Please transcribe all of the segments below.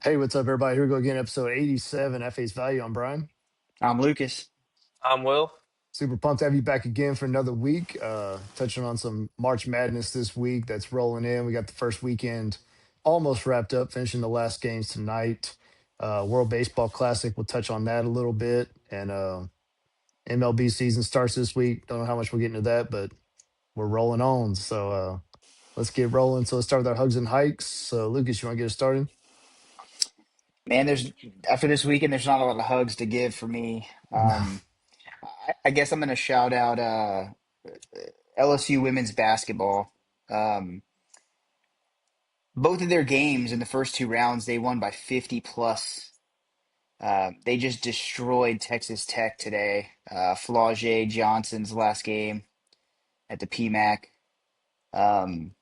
Hey, what's up, everybody? Here we go again, episode 87 at Face Value. I'm Brian. I'm Lucas. I'm Will. Super pumped to have you back again for another week. Touching on some March Madness this week that's rolling in. We got the first weekend almost wrapped up, finishing the last games tonight. World Baseball Classic, we'll touch on that a little bit. And MLB season starts this week. Don't know how much we'll get into that, but we're rolling on. So let's get rolling. So let's start with our hugs and hikes. So, Lucas, you want to get us started? Man, there's after this weekend, there's not a lot of hugs to give for me. I guess I'm gonna shout out LSU women's basketball. Um, Both of their games in the first two rounds, they won by 50 plus. They just destroyed Texas Tech today. Flau'jae Johnson's last game at the PMAC. Um,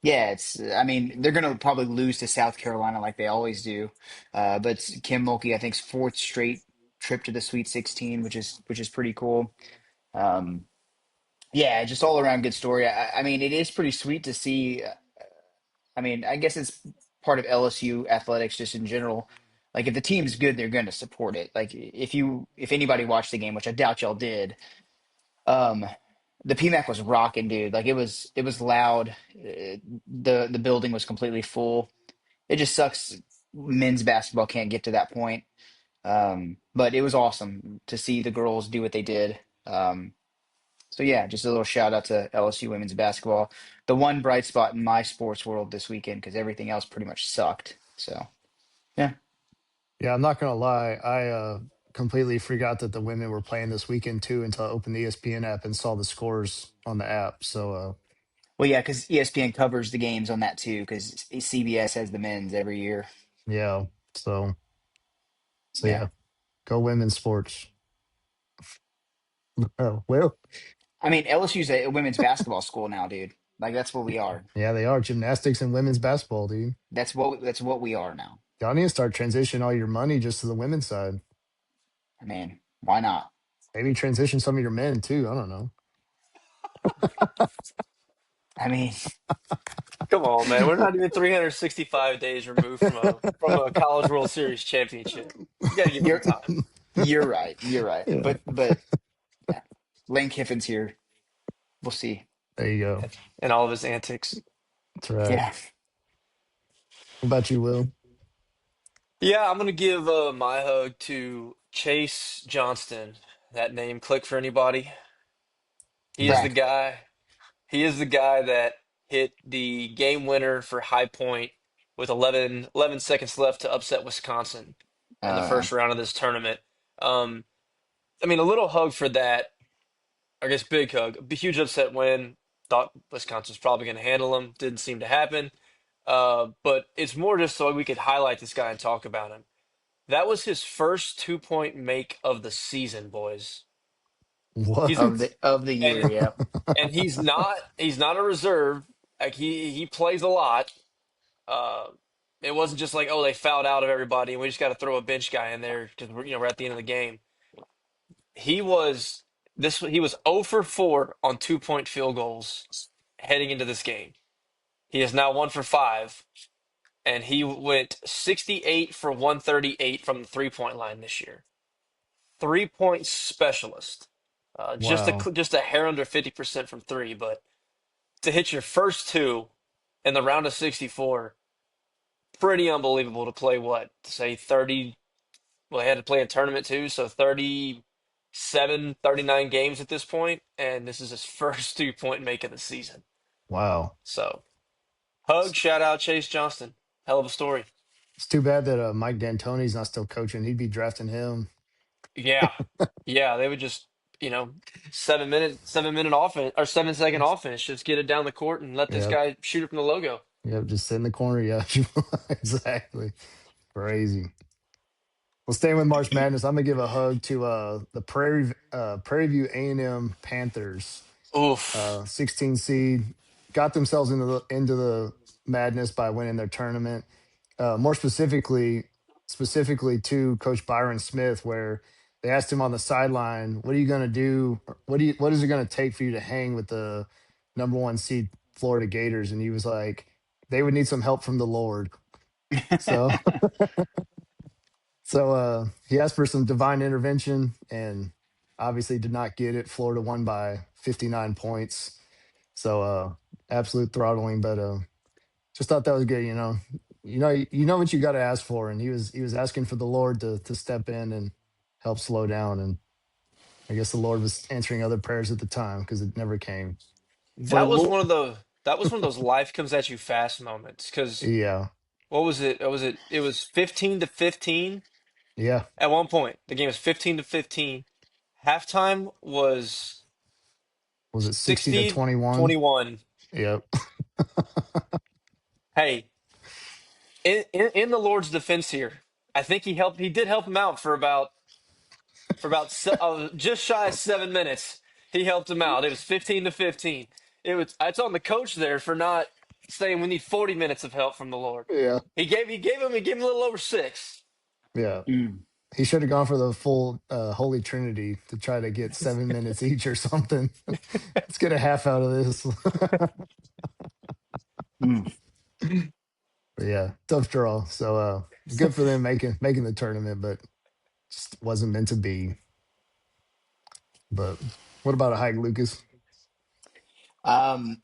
Yeah, I mean, they're going to probably lose to South Carolina like they always do. But Kim Mulkey, I think's fourth straight trip to the Sweet 16, which is pretty cool. Um, yeah, just all around good story. I mean, it is pretty sweet to see. I mean, I guess it's part of LSU athletics just in general. Like if the team's good, they're going to support it. Like if anybody watched the game, which I doubt y'all did, um, the PMAC was rocking, dude. Like it was loud. The building was completely full. It just sucks men's basketball can't get to that point. But it was awesome to see the girls do what they did. So yeah, just a little shout out to LSU women's basketball. The one bright spot in my sports world this weekend because everything else pretty much sucked. So yeah. Yeah, I'm not gonna lie. I completely forgot that the women were playing this weekend too until I opened the ESPN app and saw the scores on the app. So Well, yeah, because ESPN covers the games on that too because CBS has the men's every year. yeah, so Yeah. yeah, go women's sports. Oh well, I mean, LSU's a women's basketball school now, dude. Like that's what we are. yeah, they are gymnastics and women's basketball, dude. That's what we are now. Y'all need to start transitioning all your money just to the women's side. I mean, why not? Maybe transition some of your men too. I don't know. I mean, Come on, man. We're not even 365 days removed from a College World Series championship. You got to give it some you're time. you're right. You're right. Yeah, But yeah, Lane Kiffin's here. We'll see. there you go. And all of his antics. That's right. Yeah. What about you, Will? Yeah, I'm gonna give my hug to Chase Johnston. That name click for anybody? He is the Brad. guy. He is the guy that hit the game winner for High Point with 11 seconds left to upset Wisconsin in the Uh, first round of this tournament. Um, I mean, a little hug for that. I guess big hug. Huge upset win. Thought Wisconsin was probably going to handle him. Didn't seem to happen. But it's more just so we could highlight this guy and talk about him. That was his first 2 point make of the season, boys. He's of What? the year, and yeah. and he's not a reserve. Like he plays a lot. Uh, it wasn't just like, oh, they fouled out of everybody and we just got to throw a bench guy in there because we're at the end of the game. He was he was 0 for 4 on 2 point field goals heading into this game. He is now 1 for 5, and he went 68 for 138 from the 3 point line this year. 3 point specialist. Wow. Just a hair under 50% from three, but to hit your first two in the round of 64, pretty unbelievable to play what? To say 30, well, they had to play a tournament too, so 37, 39 games at this point, and this is his first 2 point make of the season. Wow. So, hug, shout out Chase Johnston. Hell of a story. It's too bad that Mike D'Antoni's not still coaching. He'd be drafting him. Yeah. Yeah, they would just, you know, 7 minute offense or 7 second offense. Just get it down the court and let this Yep. guy shoot it from the logo. Yep. Just sit in the corner. Yeah. Exactly. Crazy. Well, staying with March Madness, I'm gonna give a hug to the Prairie View A&M Panthers, Oof. 16 seed, got themselves into the madness by winning their tournament. More specifically to Coach Byron Smith, where they asked him on the sideline, "What are you gonna do? What is it gonna take for you to hang with the number one seed Florida Gators?" And he was like, "They would need some help from the Lord." So he asked for some divine intervention and obviously did not get it. Florida won by 59 points. So absolute throttling, but just thought that was good, you know. You know what you got to ask for, and he was asking for the Lord to step in and help slow down, and I guess the Lord was answering other prayers at the time because it never came. That was one of the that was one of those life comes at you fast moments. Because Yeah, what was it? It was 15-15 yeah. at one point. The game was 15-15. Halftime was Was it 60 to 60 21? 21. Yep. Hey, in the Lord's defense here, I think he did help him out just shy of 7 minutes. He helped him out. It was 15-15. It's on the coach there for not saying we need 40 minutes of help from the Lord. Yeah, He gave him a little over six. yeah. Mm, He should have gone for the full Holy Trinity to try to get 7 minutes each or something. Let's get a half out of this. mm. But yeah, tough draw. So good for them making the tournament, but just wasn't meant to be. But what about a hike, Lucas? I'm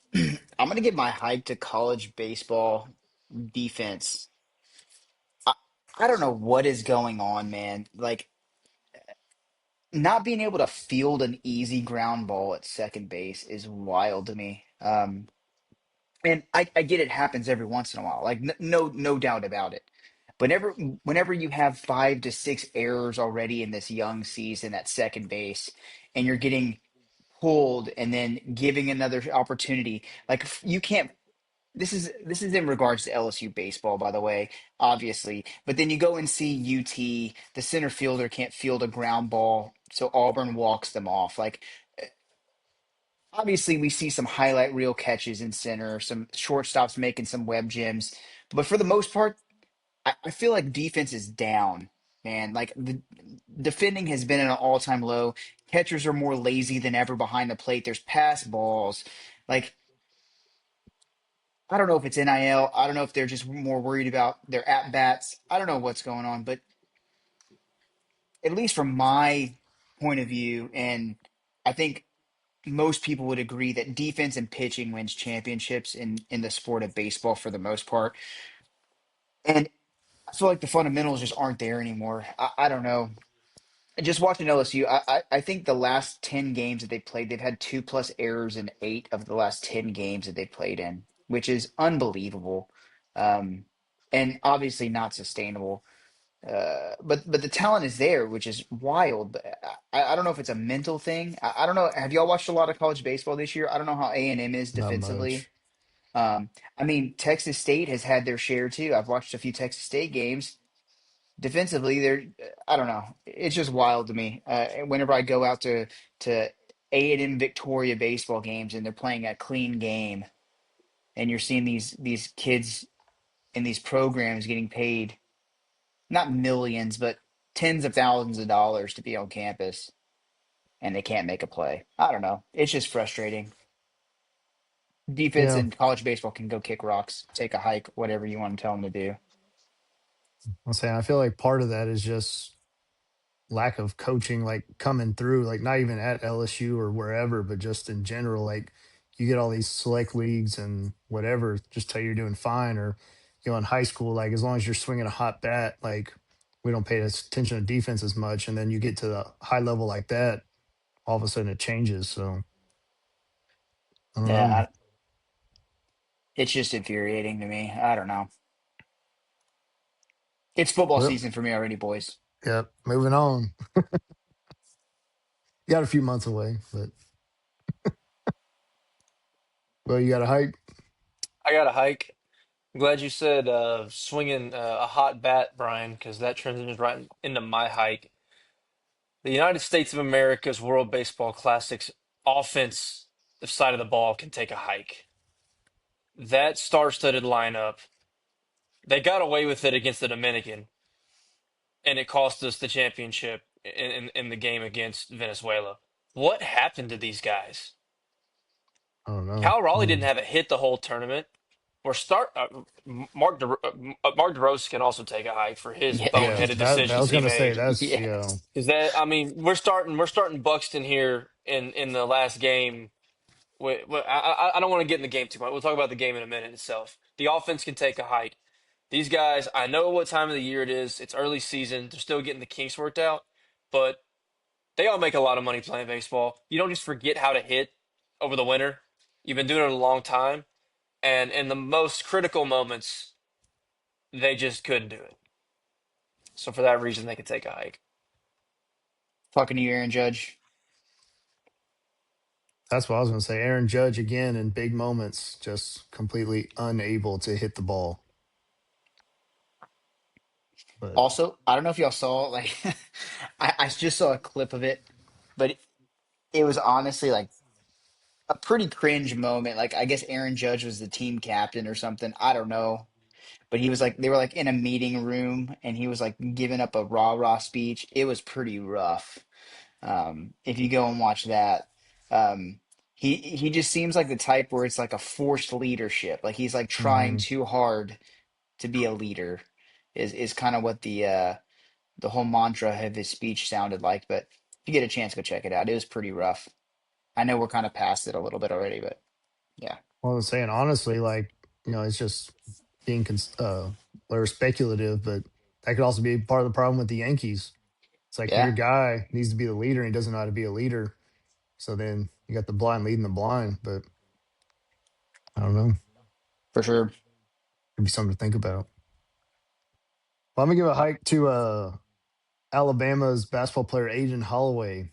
gonna give my hike to college baseball defense. I, I don't know what is going on, man. Like not being able to field an easy ground ball at second base is wild to me. And I get it happens every once in a while, like no doubt about it. But whenever you have 5 to 6 errors already in this young season at second base, and you're getting pulled and then giving another opportunity, like you can't. This is in regards to LSU baseball, by the way, obviously. But then you go and see UT, the center fielder can't field a ground ball, so Auburn walks them off. Like obviously we see some highlight reel catches in center, some shortstops making some web gems, but for the most part, I feel like defense is down, man. Like the defending has been at an all-time low. Catchers are more lazy than ever behind the plate. There's pass balls. Like I don't know if it's NIL. I don't know if they're just more worried about their at bats. I don't know what's going on, but at least from my point of view, and I think most people would agree that defense and pitching wins championships in the sport of baseball for the most part. And I feel like the fundamentals just aren't there anymore. I don't know. Just watching LSU, I think the last 10 games that they played, they've had 2+ errors in 8 of the last 10 games that they played in, which is unbelievable. Um, and obviously not sustainable. But the talent is there, which is wild. But I don't know if it's a mental thing. I don't know. Have y'all watched a lot of college baseball this year? I don't know how A&M is Not defensively. much. I mean, Texas State has had their share too. I've watched a few Texas State games. Defensively, they're I don't know. It's just wild to me. Whenever I go out to A&M Victoria baseball games and they're playing a clean game, and you're seeing these kids in these programs getting paid not millions, but tens of thousands of dollars to be on campus, and they can't make a play. I don't know. It's just frustrating. Defense Yeah, in college baseball can go kick rocks, take a hike, whatever you want to tell them to do. I'm saying I feel like part of that is just lack of coaching, like coming through, like not even at LSU or wherever, but just in general. Like you get all these select leagues and whatever, just tell you you're doing fine. Or in high school, like as long as you're swinging a hot bat, like we don't pay attention to defense as much. And then you get to the high level like that, all of a sudden it changes. So I don't know. Yeah, it's just infuriating to me. I don't know. It's football Well, season for me already, boys. yep. Moving on. Got a few months away, but well, you got a hike. I got a hike. I'm glad you said swinging a hot bat, Brian, because that transitions right into my hike. The United States of America's World Baseball Classics offense side of the ball can take a hike. That star-studded lineup, they got away with it against the Dominican, and it cost us the championship in the game against Venezuela. What happened to these guys? I don't know. Cal I Raleigh didn't mean, have a hit the whole tournament. we're start Mark DeRozan can also take a hike for his Yeah. Yeah, boneheaded that I decisions was he gonna say made. that's Yeah. yeah, Is that I mean we're starting Buxton here in the last game. I don't want to get in the game too much. We'll talk about the game in a minute itself. The offense can take a hike. These guys, I know what time of the year it is. It's early season. They're still getting the kinks worked out, but they all make a lot of money playing baseball. You don't just forget how to hit over the winter. You've been doing it a long time, and in the most critical moments, they just couldn't do it. So for that reason, they could take a hike. Talking to you, Aaron Judge. that's what I was gonna say. Aaron Judge again in big moments, just completely unable to hit the ball. But Also, I don't know if y'all saw, like, I just saw a clip of it, but it was honestly like a pretty cringe moment. Like, I guess Aaron Judge was the team captain or something. I don't know. But he was like, they were like in a meeting room and he was like giving up a rah-rah speech. It was pretty rough. If you go and watch that, um, he just seems like the type where it's like a forced leadership. Like he's like trying mhm. too hard to be a leader is kind of what the whole mantra of his speech sounded like. But if you get a chance, go check it out. It was pretty rough. I know we're kind of past it a little bit already, but yeah. Well, I was saying honestly, like it's just being or speculative, but that could also be part of the problem with the Yankees. It's like your Yeah, guy needs to be the leader, and he doesn't know how to be a leader. So then you got the blind leading the blind. But I don't know. for sure. Could be something to think about. Well, I'm gonna give a hike to Alabama's basketball player Aiden Holloway,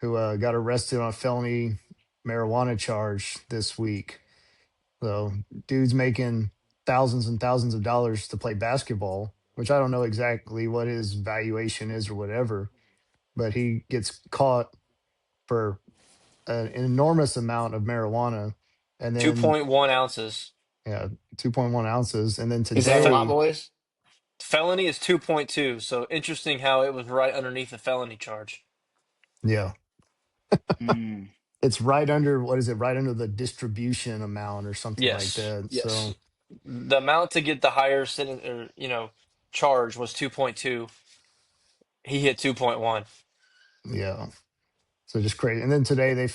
who got arrested on a felony marijuana charge this week. So, dude's making thousands and thousands of dollars to play basketball, which I don't know exactly what his valuation is or whatever, but he gets caught for an enormous amount of marijuana. And Two then, point one ounces. yeah, 2.1 ounces. And then Is that a lot, today, boys? Felony is 2.2. So interesting how it was right underneath the felony charge. yeah, Mm, it's right under, what is it, right under the distribution amount or something like Yes, that. So, yes. The amount to get the higher sentence or charge was 2.2. He hit 2.1. yeah, so just crazy. And then today they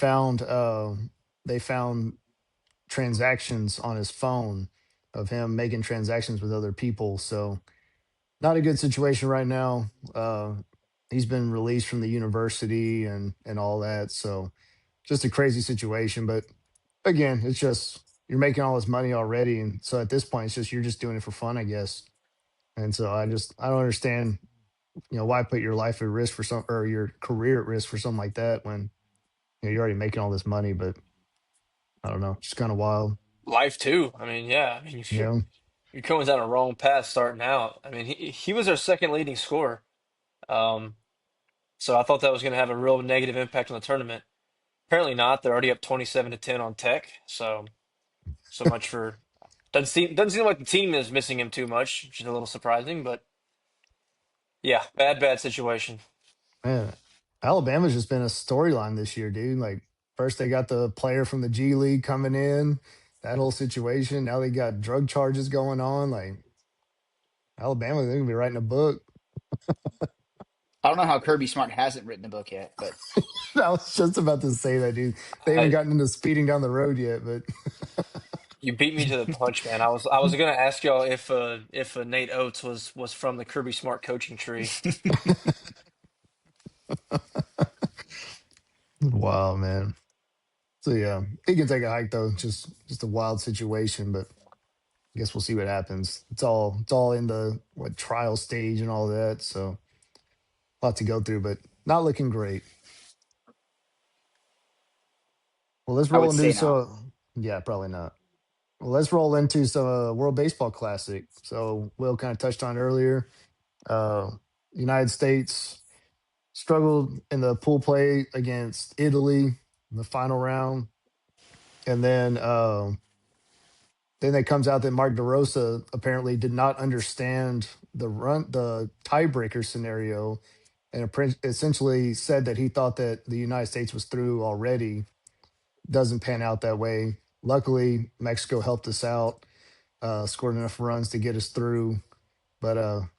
found transactions on his phone of him making transactions with other people. So not a good situation right now. He's been released from the university and all that. So just a crazy situation. But again, it's just you're making all this money already, and so at this point, it's just you're just doing it for fun, I guess. And so I don't understand, why put your life at risk for some or your career at risk for something like that when you're already making all this money. But I don't know, just kind of wild. Life too. I mean, yeah. I mean, You know, you're going down a wrong path starting out. I mean, he was our second leading scorer. Um, so I thought that was going to have a real negative impact on the tournament. Apparently not. They're already up 27-10 on Tech. So much for doesn't seem like the team is missing him too much, which is a little surprising. But yeah, bad situation. man, Alabama's just been a storyline this year, dude. Like first they got the player from the G League coming in, that whole situation. Now they got drug charges going on. Like Alabama, they're gonna be writing a book. I don't know how Kirby Smart hasn't written the book yet, but I was just about to say that, dude. They haven't I gotten into speeding down the road yet, but You beat me to the punch, man. I was gonna ask y'all if Nate Oates was from the Kirby Smart coaching tree. wow, man. So yeah, he can take a hike though. Just a wild situation, but I guess we'll see what happens. It's all in the what trial stage and all that. So a lot to go through, but not looking great. Well, let's I roll would into say not. so yeah, probably not. Well, let's roll into some World Baseball Classic. So Will kind of touched on earlier. Uh, United States struggled in the pool play against Italy in the final round, and then it comes out that Mark DeRosa apparently did not understand the tiebreaker scenario, and essentially said that he thought that the United States was through already. Doesn't pan out that way. Luckily, Mexico helped us out. scored enough runs to get us through. But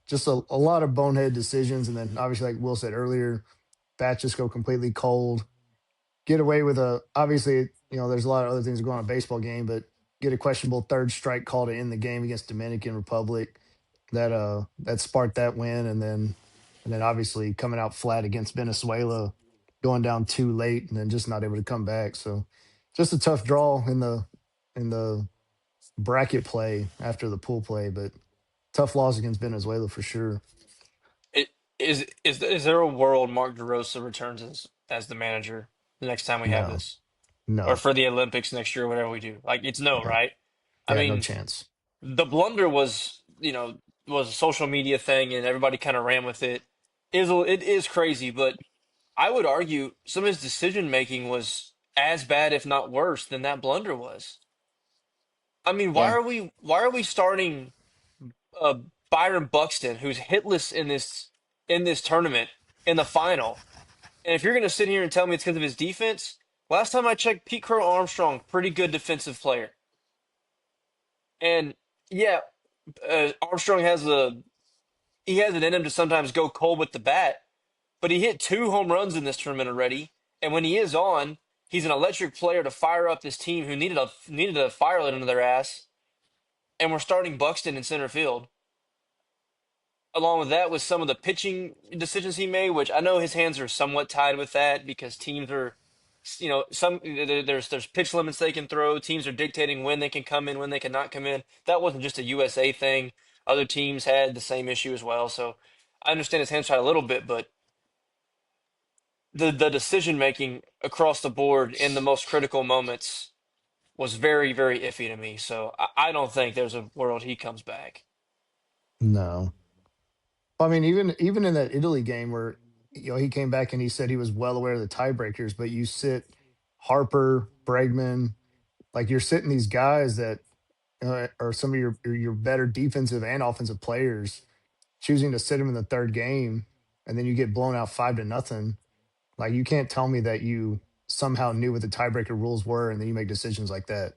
just a lot of bonehead decisions. And then obviously, like Will said earlier, bats just go completely cold. Get away with obviously, there's a lot of other things that go on in a baseball game, but get a questionable third strike call to end the game against Dominican Republic that sparked that win. And then obviously coming out flat against Venezuela, going down too late and then just not able to come back. So just a tough draw in the bracket play after the pool play, but tough loss against Venezuela for sure. It is there a world Mark DeRosa returns as the manager the next time we have No, this, or no, for the Olympics next year, whatever we do? Like it's no, no. right? I Yeah, no mean, chance. the blunder was was a social media thing, and everybody kind of ran with it. It is crazy, but I would argue some of his decision making was as bad, if not worse, than that blunder was. I mean, Yeah. why are we starting uh, Byron Buxton, who's hitless in this tournament in the final? And if you're going to sit here and tell me it's because of his defense, last time I checked, Pete Crow Armstrong, pretty good defensive player. And yeah, Armstrong he has it in him to sometimes go cold with the bat, but he hit two home runs in this tournament already. And when he is on, he's an electric player to fire up this team who needed a fire lit into their ass. And we're starting Buxton in center field. Along with that, with some of the pitching decisions he made, which I know his hands are somewhat tied with that because teams are, there's pitch limits they can throw. Teams are dictating when they can come in, when they cannot come in. That wasn't just a USA thing. Other teams had the same issue as well. So I understand his hands tied a little bit, but the decision making across the board in the most critical moments was very, very iffy to me. So I don't think there's a world he comes back. No. I mean, even in that Italy game where he came back and he said he was well aware of the tiebreakers, but you sit Harper, Bregman, like you're sitting these guys that are some of your better defensive and offensive players, choosing to sit him in the third game, and then you get blown out 5-0. Like you can't tell me that you somehow knew what the tiebreaker rules were, and then you make decisions like that.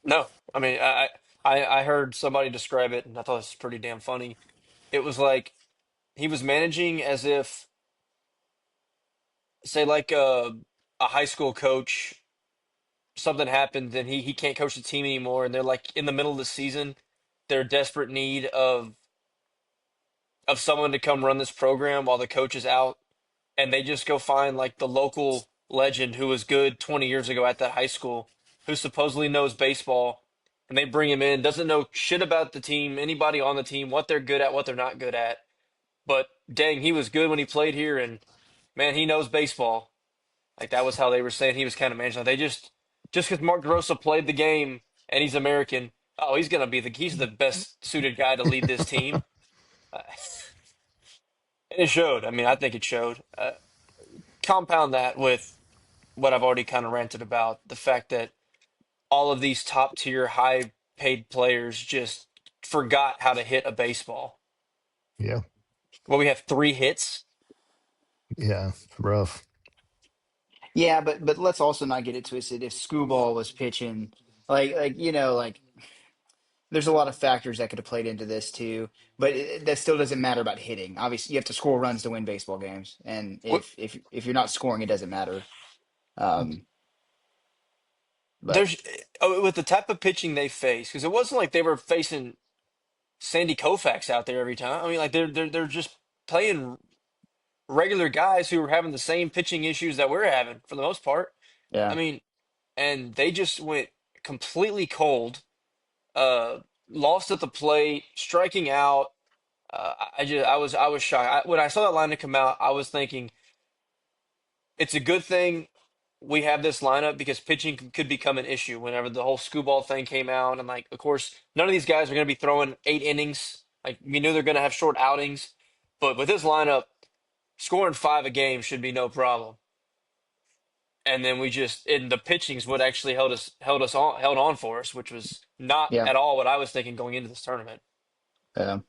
No, I mean, I heard somebody describe it, and I thought it was pretty damn funny. It was like he was managing as if, say, like a high school coach, something happened, and he can't coach the team anymore, and they're like in the middle of the season, they're in desperate need of someone to come run this program while the coach is out, and they just go find like the local legend who was good 20 years ago at that high school, who supposedly knows baseball, and they bring him in, doesn't know shit about the team, anybody on the team, what they're good at, what they're not good at. But dang, he was good when he played here, and man, he knows baseball. Like that was how they were saying he was kind of managing. They just because Mark DeRosa played the game and he's American, oh, he's the best suited guy to lead this team. Uh, and it showed. I mean, I think it showed. Compound that with what I've already kind of ranted about the fact that all of these top tier, high paid players just forgot how to hit a baseball. Yeah, Well, we have three hits. yeah, rough. Yeah, but let's also not get it twisted. If Screwball was pitching, like there's a lot of factors that could have played into this too. But that still doesn't matter about hitting. Obviously, you have to score runs to win baseball games, and Wh- if you're not scoring, it doesn't matter. Um, but There's with the type of pitching they face, because it wasn't like they were facing Sandy Koufax out there every time. I mean, like they're just playing regular guys who are having the same pitching issues that we're having for the most part. I yeah, mean, and they just went completely cold. Uh, Lost at the plate, striking out. I was shocked. When I saw that lineup come out, I was thinking it's a good thing we have this lineup because pitching could become an issue whenever the whole Screwball thing came out. And like, of course, none of these guys are going to be throwing 8 innings. Like we knew they're going to have short outings, but with this lineup, scoring five a game should be no problem. And then we just in the pitching's what actually held on for us, which was not yeah, at all what I was thinking going into this tournament. yeah,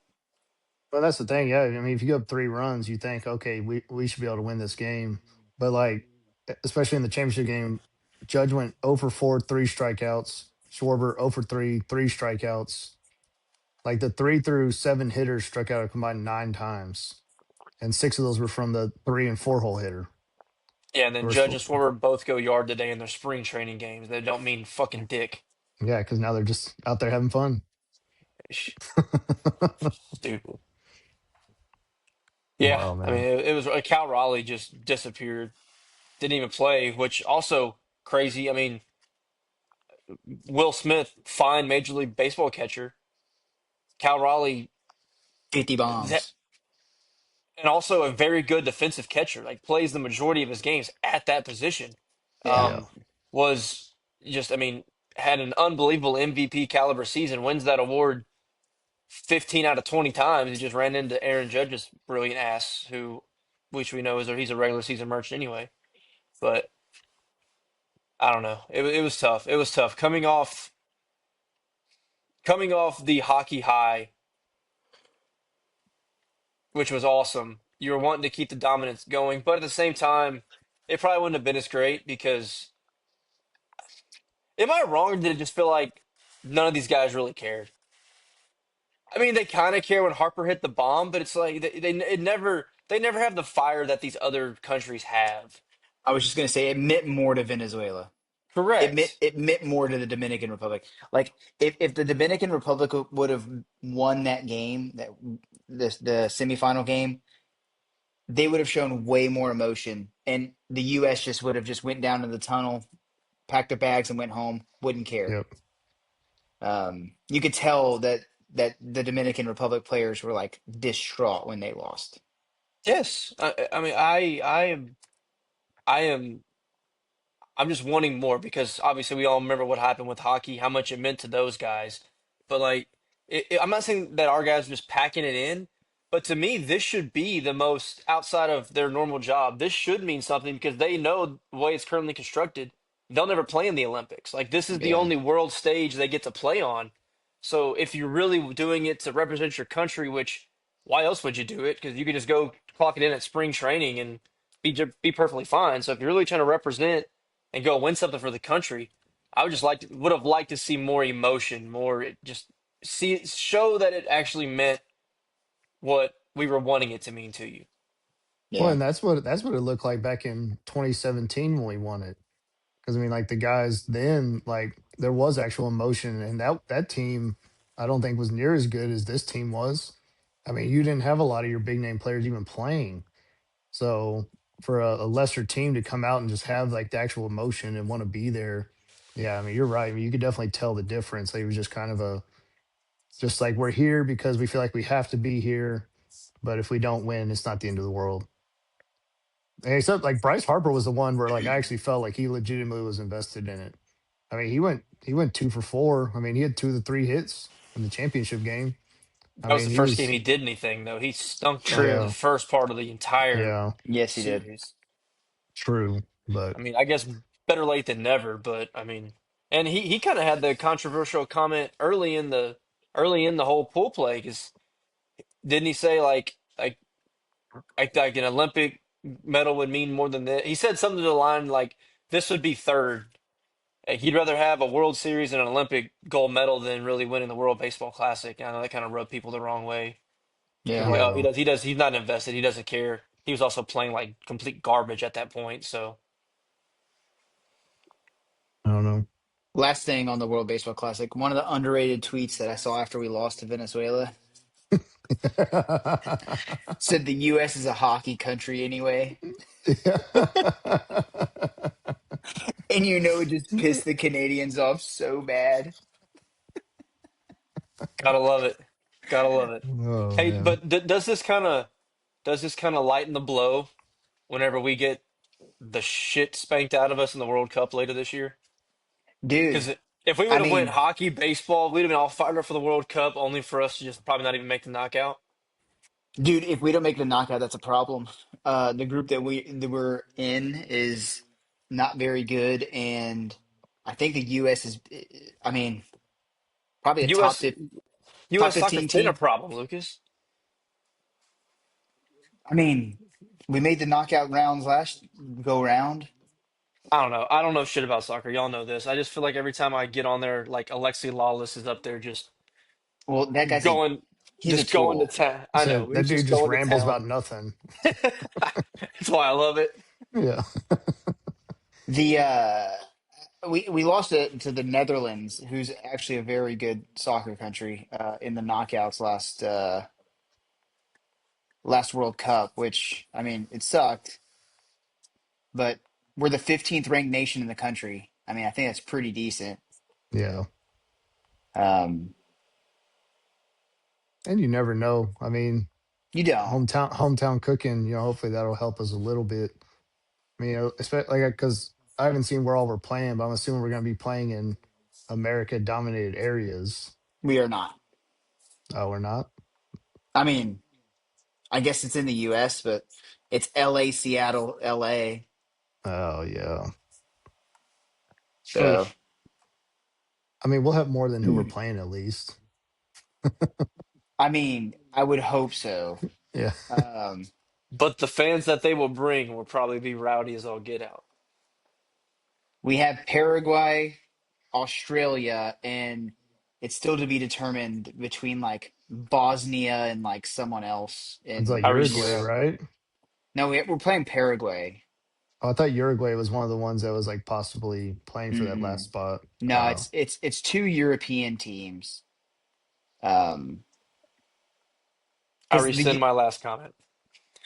Well, that's the thing. Yeah, I mean, if you go up 3 runs, you think, okay, we should be able to win this game. But like, especially in the championship game. Judge went 0 for 4, 3 strikeouts. Schwarber 0 for 3, 3 strikeouts. Like the 3 through 7 hitters struck out a combined 9 times, and 6 of those were from the 3 and 4 hole hitter. Yeah, and The then rest, Judge and Schwarber both go yard today in their spring training games. They don't mean fucking dick. yeah, because now they're just out there having fun. Stupid. Yeah, Wow, I mean, man. it was Cal Raleigh just disappeared. Didn't even play, which also crazy. I mean, Will Smith, fine Major League Baseball catcher. Cal Raleigh, 50 that, bombs. and also a very good defensive catcher. Like plays the majority of his games at that position. Yeah. Yeah. Um, was just, I mean, had an unbelievable MVP caliber season. Wins that award 15 out of 20 times. He just ran into Aaron Judge's brilliant ass, who, which we know is he's a regular season merchant anyway. But I don't know. It was tough. It was tough coming off the hockey high, which was awesome. You were wanting to keep the dominance going, but at the same time, it probably wouldn't have been as great because am I wrong or did it just feel like none of these guys really cared? I mean, they kind of care when Harper hit the bomb, but it's like they never have the fire that these other countries have. I was just gonna say it meant more to Venezuela. Correct. It meant more to the Dominican Republic. Like if the Dominican Republic would have won that game, that the semifinal game, they would have shown way more emotion, and the U.S. just would have just went down to the tunnel, packed their bags, and went home. Wouldn't care. Yep. You could tell that the Dominican Republic players were like distraught when they lost. Yes. I mean, I am I'm just wanting more because obviously we all remember what happened with hockey, how much it meant to those guys. But like, I'm not saying that our guys are just packing it in, but to me, this should be the most outside of their normal job. This should mean something because they know the way it's currently constructed. They'll never play in the Olympics. Like this is the Yeah, only world stage they get to play on. So if you're really doing it to represent your country, which why else would you do it? Because you could just go clock it in at spring training and be perfectly fine. So if you're really trying to represent and go win something for the country, I would just would have liked to see more emotion, more just see show that it actually meant what we were wanting it to mean to you. Well, yeah, and that's what it looked like back in 2017 when we won it. Because I mean, like the guys then, like there was actual emotion, and that team, I don't think was near as good as this team was. I mean, you didn't have a lot of your big name players even playing. So for a lesser team to come out and just have like the actual emotion and want to be there, yeah, I mean, you're right. I mean, you could definitely tell the difference. Like, it was just kind of just like we're here because we feel like we have to be here, but if we don't win, it's not the end of the world. And except like Bryce Harper was the one where like I actually felt like he legitimately was invested in it. I mean, he went 2 for 4. I mean, he had 2 of the 3 hits in the championship game. I That was mean, the he first game was he did anything though. He stunk the true. yeah, first part of the entire yeah, Yes, he did. series. true, but I mean, I guess better late than never, but I mean, and he kind of had the controversial comment early in the whole pool play because didn't he say like an Olympic medal would mean more than this? He said something to the line like this would be third. Like, he'd rather have a World Series and an Olympic gold medal than really winning the World Baseball Classic. I know that kind of rubbed people the wrong way. They're Yeah. like, oh, yeah, he's not invested. He doesn't care. He was also playing like complete garbage at that point. So I don't know. Last thing on the World Baseball Classic, one of the underrated tweets that I saw after we lost to Venezuela said the U.S. is a hockey country anyway. And you know, it just pissed the Canadians off so bad. gotta love it. Gotta love it. Oh Hey, man. but does this kind of lighten the blow whenever we get the shit spanked out of us in the World Cup later this year? Dude, Because if we I would have went mean, hockey, baseball, we'd have been all fired up for the World Cup, only for us to just probably not even make the knockout. dude, if we don't make the knockout, that's a problem. The group that we're in is not very good, and I think the U.S. is, I mean, probably a U.S. top U.S. soccer's 15 been a team. problem, Lucas. I mean, we made the knockout rounds last go round. I don't know. I don't know shit about soccer. Y'all know this. I just feel like every time I get on there, like Alexi Lawless is up there just Well, that guy's going, he's a just going to tool. town. I I know, said but that he's dude just just going to rambles town. about nothing. That's why I love it. Yeah, The we lost it to the Netherlands, who's actually a very good soccer country, in the knockouts last World Cup, which I mean it sucked, but we're the 15th ranked nation in the country. I mean, I think that's pretty decent. yeah. Um, And you never know. I mean, you don't. hometown cooking. Hopefully that'll help us a little bit. I mean, especially like because I haven't seen where all we're playing, but I'm assuming we're going to be playing in America dominated areas. We are not. Oh, we're not. I mean, I guess it's in the U.S., but it's L.A., Seattle, L.A. Oh yeah. Ugh. So, I mean, we'll have more than who we're playing at least. I mean, I would hope so. Yeah. Um, But the fans that they will bring will probably be rowdy as all get out. we have Paraguay, Australia, and it's still to be determined between like Bosnia and like someone else It's in like Irie Uruguay, Swiss. Europe. right? No, we're playing Paraguay. Oh, I thought Uruguay was one of the ones that was like possibly playing for that last Mm-mm. spot. No, it's two European teams. Um, I because rescind my last comment.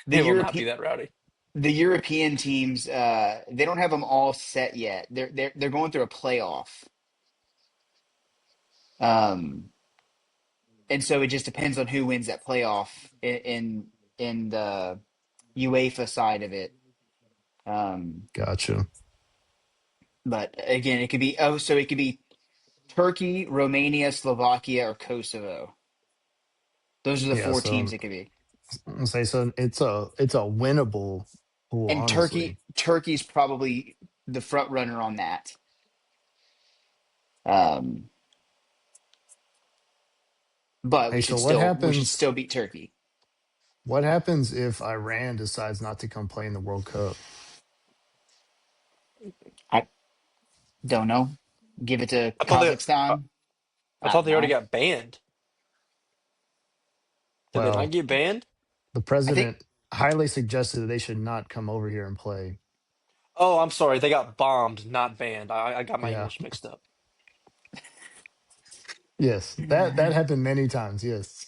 the They will not be European that rowdy. the European teams, they don't have them all set yet. They're going through a playoff. Um, and so it just depends on who wins that playoff in the UEFA side of it. Um, Gotcha. but again, it could be Turkey, Romania, Slovakia, or Kosovo. Those are the Yeah. four So teams it could be. I'm gonna say so. It's a winnable pool, And honestly. Turkey's probably the front runner on that. Um, but Hey, so we should still beat Turkey. what happens if Iran decides not to come play in the World Cup? I don't know. Give it to I thought they, uh, Kazakhstan. I I thought don't they already know. got banned. Did they not Well, get banned? the I think president highly suggested that they should not come over here and play. Oh, I'm sorry. They got bombed, not banned. I got my Yeah. English mixed up. Yes. That happened many times. Yes.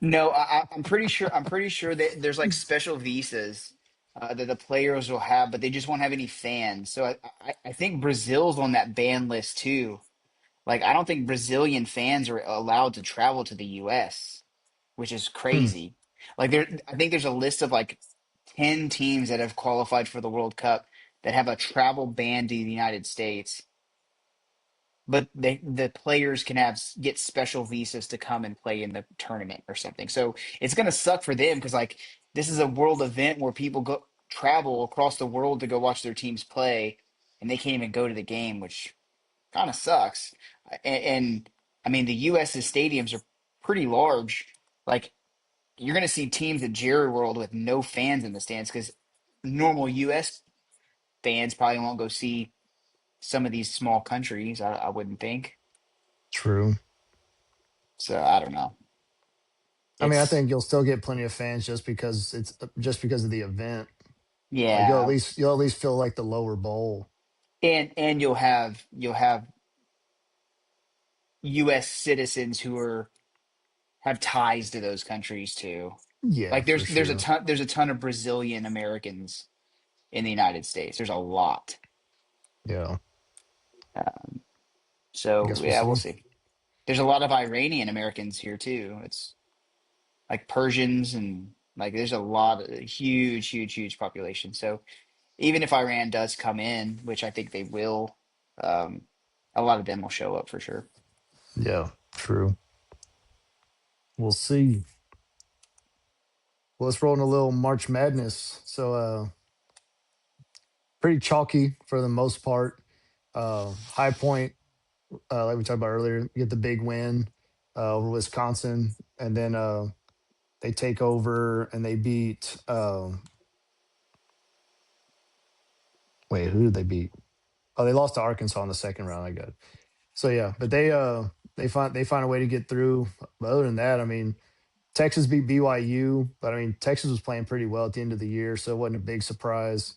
no. I'm pretty sure. I'm pretty sure that there's like special visas that the players will have, but they just won't have any fans. So I think Brazil's on that ban list too. Like I don't think Brazilian fans are allowed to travel to the U.S., which is Hmm, crazy. Like I think there's a list of like 10 teams that have qualified for the World Cup that have a travel ban to the United States, but the players can get special visas to come and play in the tournament or something. So it's gonna suck for them because like this is a world event where people go travel across the world to go watch their teams play, and they can't even go to the game, which kind of sucks. And I mean the U.S.'s stadiums are pretty large. Like you're gonna see teams at Jerry World with no fans in the stands because normal U.S. fans probably won't go see some of these small countries. I wouldn't think. true. So I don't know. I mean, I It's think you'll still get plenty of fans just because of the event. Like yeah, you'll at least feel like the lower bowl. and you'll have U.S. citizens who are have ties to those countries too. Yeah, Like for sure. there's a ton of Brazilian Americans in the United States. There's a lot. Yeah. I So guess we'll yeah, we'll see. see. There's a lot of Iranian Americans here too. It's like Persians and like there's a lot of huge population. So even if Iran does come in, which I think they will, um, a lot of them will show up for sure. Yeah, true. We'll see. Well, let's roll in a little March Madness. So, pretty chalky for the most part. High Point, like we talked about earlier, you get the big win over Wisconsin, and then they take over and they beat Wait, who did they beat? Oh, they lost to Arkansas in the second round. I got it. So yeah, but they find a way to get through. But other than that, I mean, Texas beat BYU, but I mean Texas was playing pretty well at the end of the year, so it wasn't a big surprise.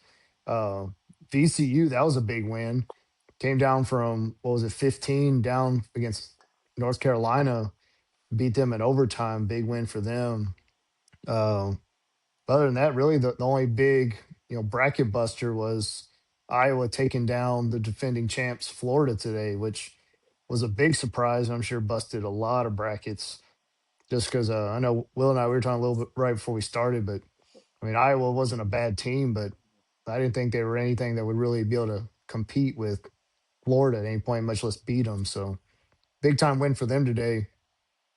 Uh, VCU, that was a big win. Came down from what was it, 15 down against North Carolina, beat them in overtime. Big win for them. Uh, other than that, really the only big bracket buster was Iowa taking down the defending champs Florida today, which was a big surprise. I'm sure busted a lot of brackets just because I know Will and I we were talking a little bit right before we started, but I mean Iowa wasn't a bad team, but I didn't think they were anything that would really be able to compete with Florida at any point, much less beat them. So big time win for them today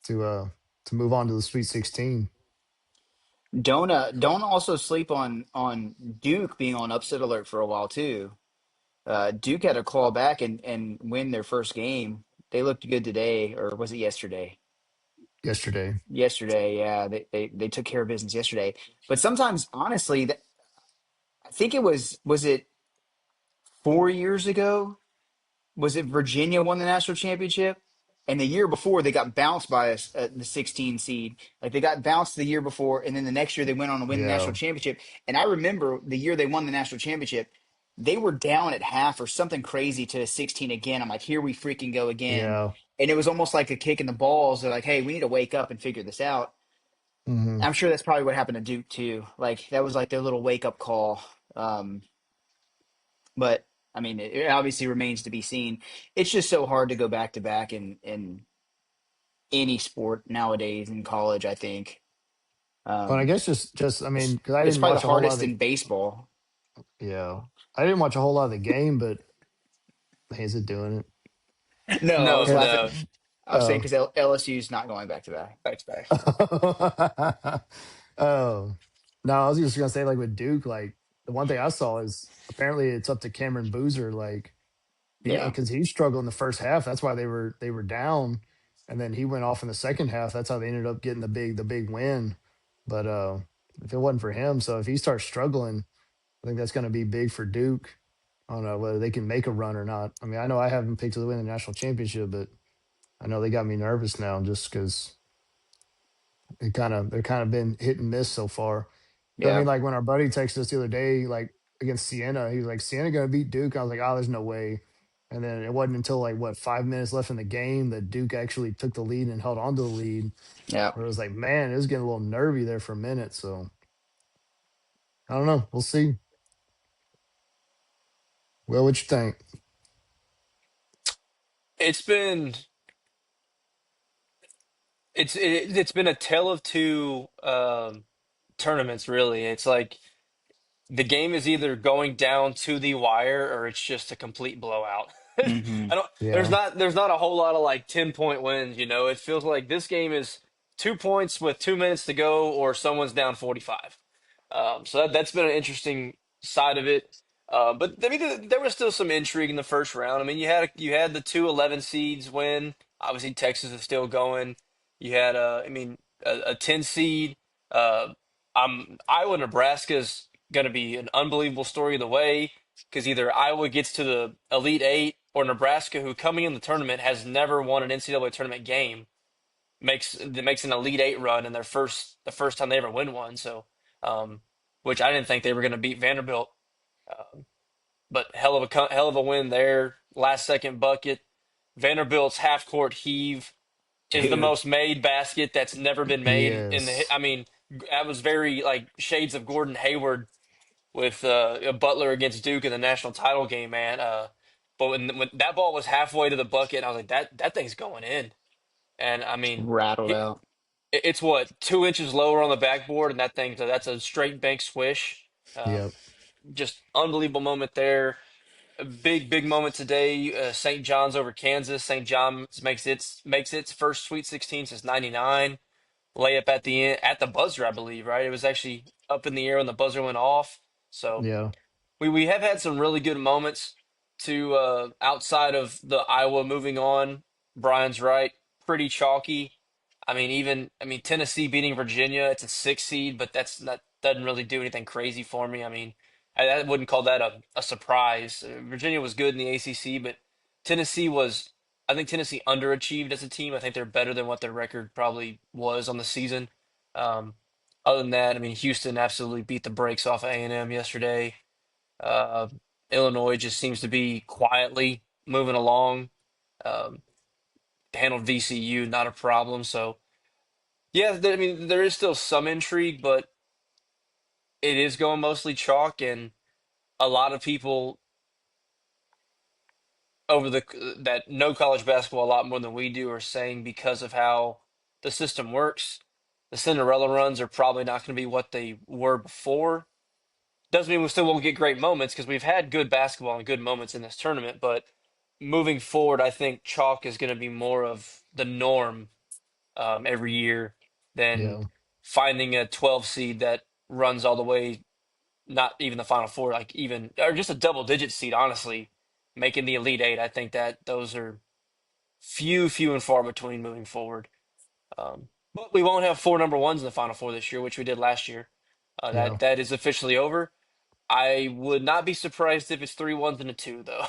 to uh to move on to the Sweet 16. Don't also sleep on Duke being on upset alert for a while too. Duke had to claw back and win their first game. They looked good today, or was it yesterday? Yesterday. Yesterday, yeah, they took care of business yesterday. But sometimes, honestly, I think was it 4 years ago? Was it Virginia won the national championship? And the year before, they got bounced by us at the 16 seed. Like they got bounced the year before, and then the next year they went on to win the national Yeah. championship. And I remember the year they won the national championship, they were down at half or something crazy to 16 again. I'm like, here we freaking go again. Yeah. And it was almost like a kick in the balls. They're like, hey, we need to wake up and figure this out. Hmm. I'm sure that's probably what happened to Duke too. Like that was like their little wake up call. Um, but I mean, it obviously remains to be seen. It's just so hard to go back to back in any sport nowadays in college. I think But I um, guess just I mean, because I it's didn't probably the watch a whole lot of hardest the in baseball. yeah, I didn't watch a whole lot of the game, but hey, is it doing it? No, I No, was And laughing. no, I was saying oh, because LSU is not going back to back, back to back. oh no, I was just gonna say like with Duke, like the one thing I saw is apparently it's up to Cameron Boozer, like he Yeah, because he struggled in the first half. That's why they were down, and then he went off in the second half. That's how they ended up getting the big win. But if it wasn't for him, so if he starts struggling, I think that's going to be big for Duke. I don't know whether they can make a run or not. I mean, I know I haven't picked to win the national championship, but I know they got me nervous now just because they're kind of been hit and miss so far. I mean, yeah, like when our buddy texted us the other day, like against Siena, he was like, "Siena gonna beat Duke." I was like, "Oh, there's no way." And then it wasn't until like what 5 minutes left in the game that Duke actually took the lead and held on to the lead. yeah. Where it was like, man, it was getting a little nervy there for a minute. So I don't know. We'll see. Well, what you think? it's been it's been a tale of two tournaments, really. It's like the game is either going down to the wire or it's just a complete blowout. Hmm. I don't Yeah, there's not a whole lot of like 10-point wins, you know. It feels like this game is 2 points with 2 minutes to go or someone's down 45. So that's been an interesting side of it. But I mean, there was still some intrigue in the first round. I mean, you had the 2-11 seeds win. Obviously, Texas is still going. You had I mean, a 10 seed. Uh, Iowa Nebraska's going to be an unbelievable story of the way because either Iowa gets to the Elite Eight or Nebraska, who coming in the tournament has never won an NCAA tournament game, makes an Elite Eight run in the first time they ever win one. So, um, which I didn't think they were going to beat Vanderbilt, um, but hell of a win there. Last second bucket. Vanderbilt's half court heave is the Dude, most made basket that's never been made in the. yes, I mean, that was very like shades of Gordon Hayward with Butler against Duke in the national title game, man. But when that ball was halfway to the bucket, I was like, that thing's going in. And I mean, rattled he, out. it's what 2 inches lower on the backboard, and that's a straight bank swish. yep, Just unbelievable moment there. A big moment today. St. John's over Kansas. St. John's makes its first Sweet 16 since '99. Layup at the end at the buzzer, I believe. Right, it was actually up in the air when the buzzer went off. So yeah, we have had some really good moments to outside of the Iowa moving on. Brian's right, pretty chalky. I mean Tennessee beating Virginia, it's a 6 seed, but that doesn't really do anything crazy for me. I mean, I wouldn't call that a surprise. Virginia was good in the ACC, but Tennessee was. I think Tennessee underachieved as a team. I think they're better than what their record probably was on the season. Um, Other than that, I mean, Houston absolutely beat the brakes off of A&M yesterday. Uh, Illinois just seems to be quietly moving along. Um, Handled VCU, not a problem. So yeah, I mean, there is still some intrigue, but it is going mostly chalk, and a lot of people over the that know college basketball a lot more than we do are saying because of how the system works, the Cinderella runs are probably not going to be what they were before. Doesn't mean we still won't get great moments because we've had good basketball and good moments in this tournament, but moving forward, I think chalk is going to be more of the norm every year than Yeah, finding a 12 seed that runs all the way, not even the Final Four, like even or just a double digit seed, honestly, making the Elite Eight. I think that those are few and far between moving forward. But we won't have four number ones in the Final Four this year, which we did last year. yeah, That is officially over. I would not be surprised if it's three ones and a two, though.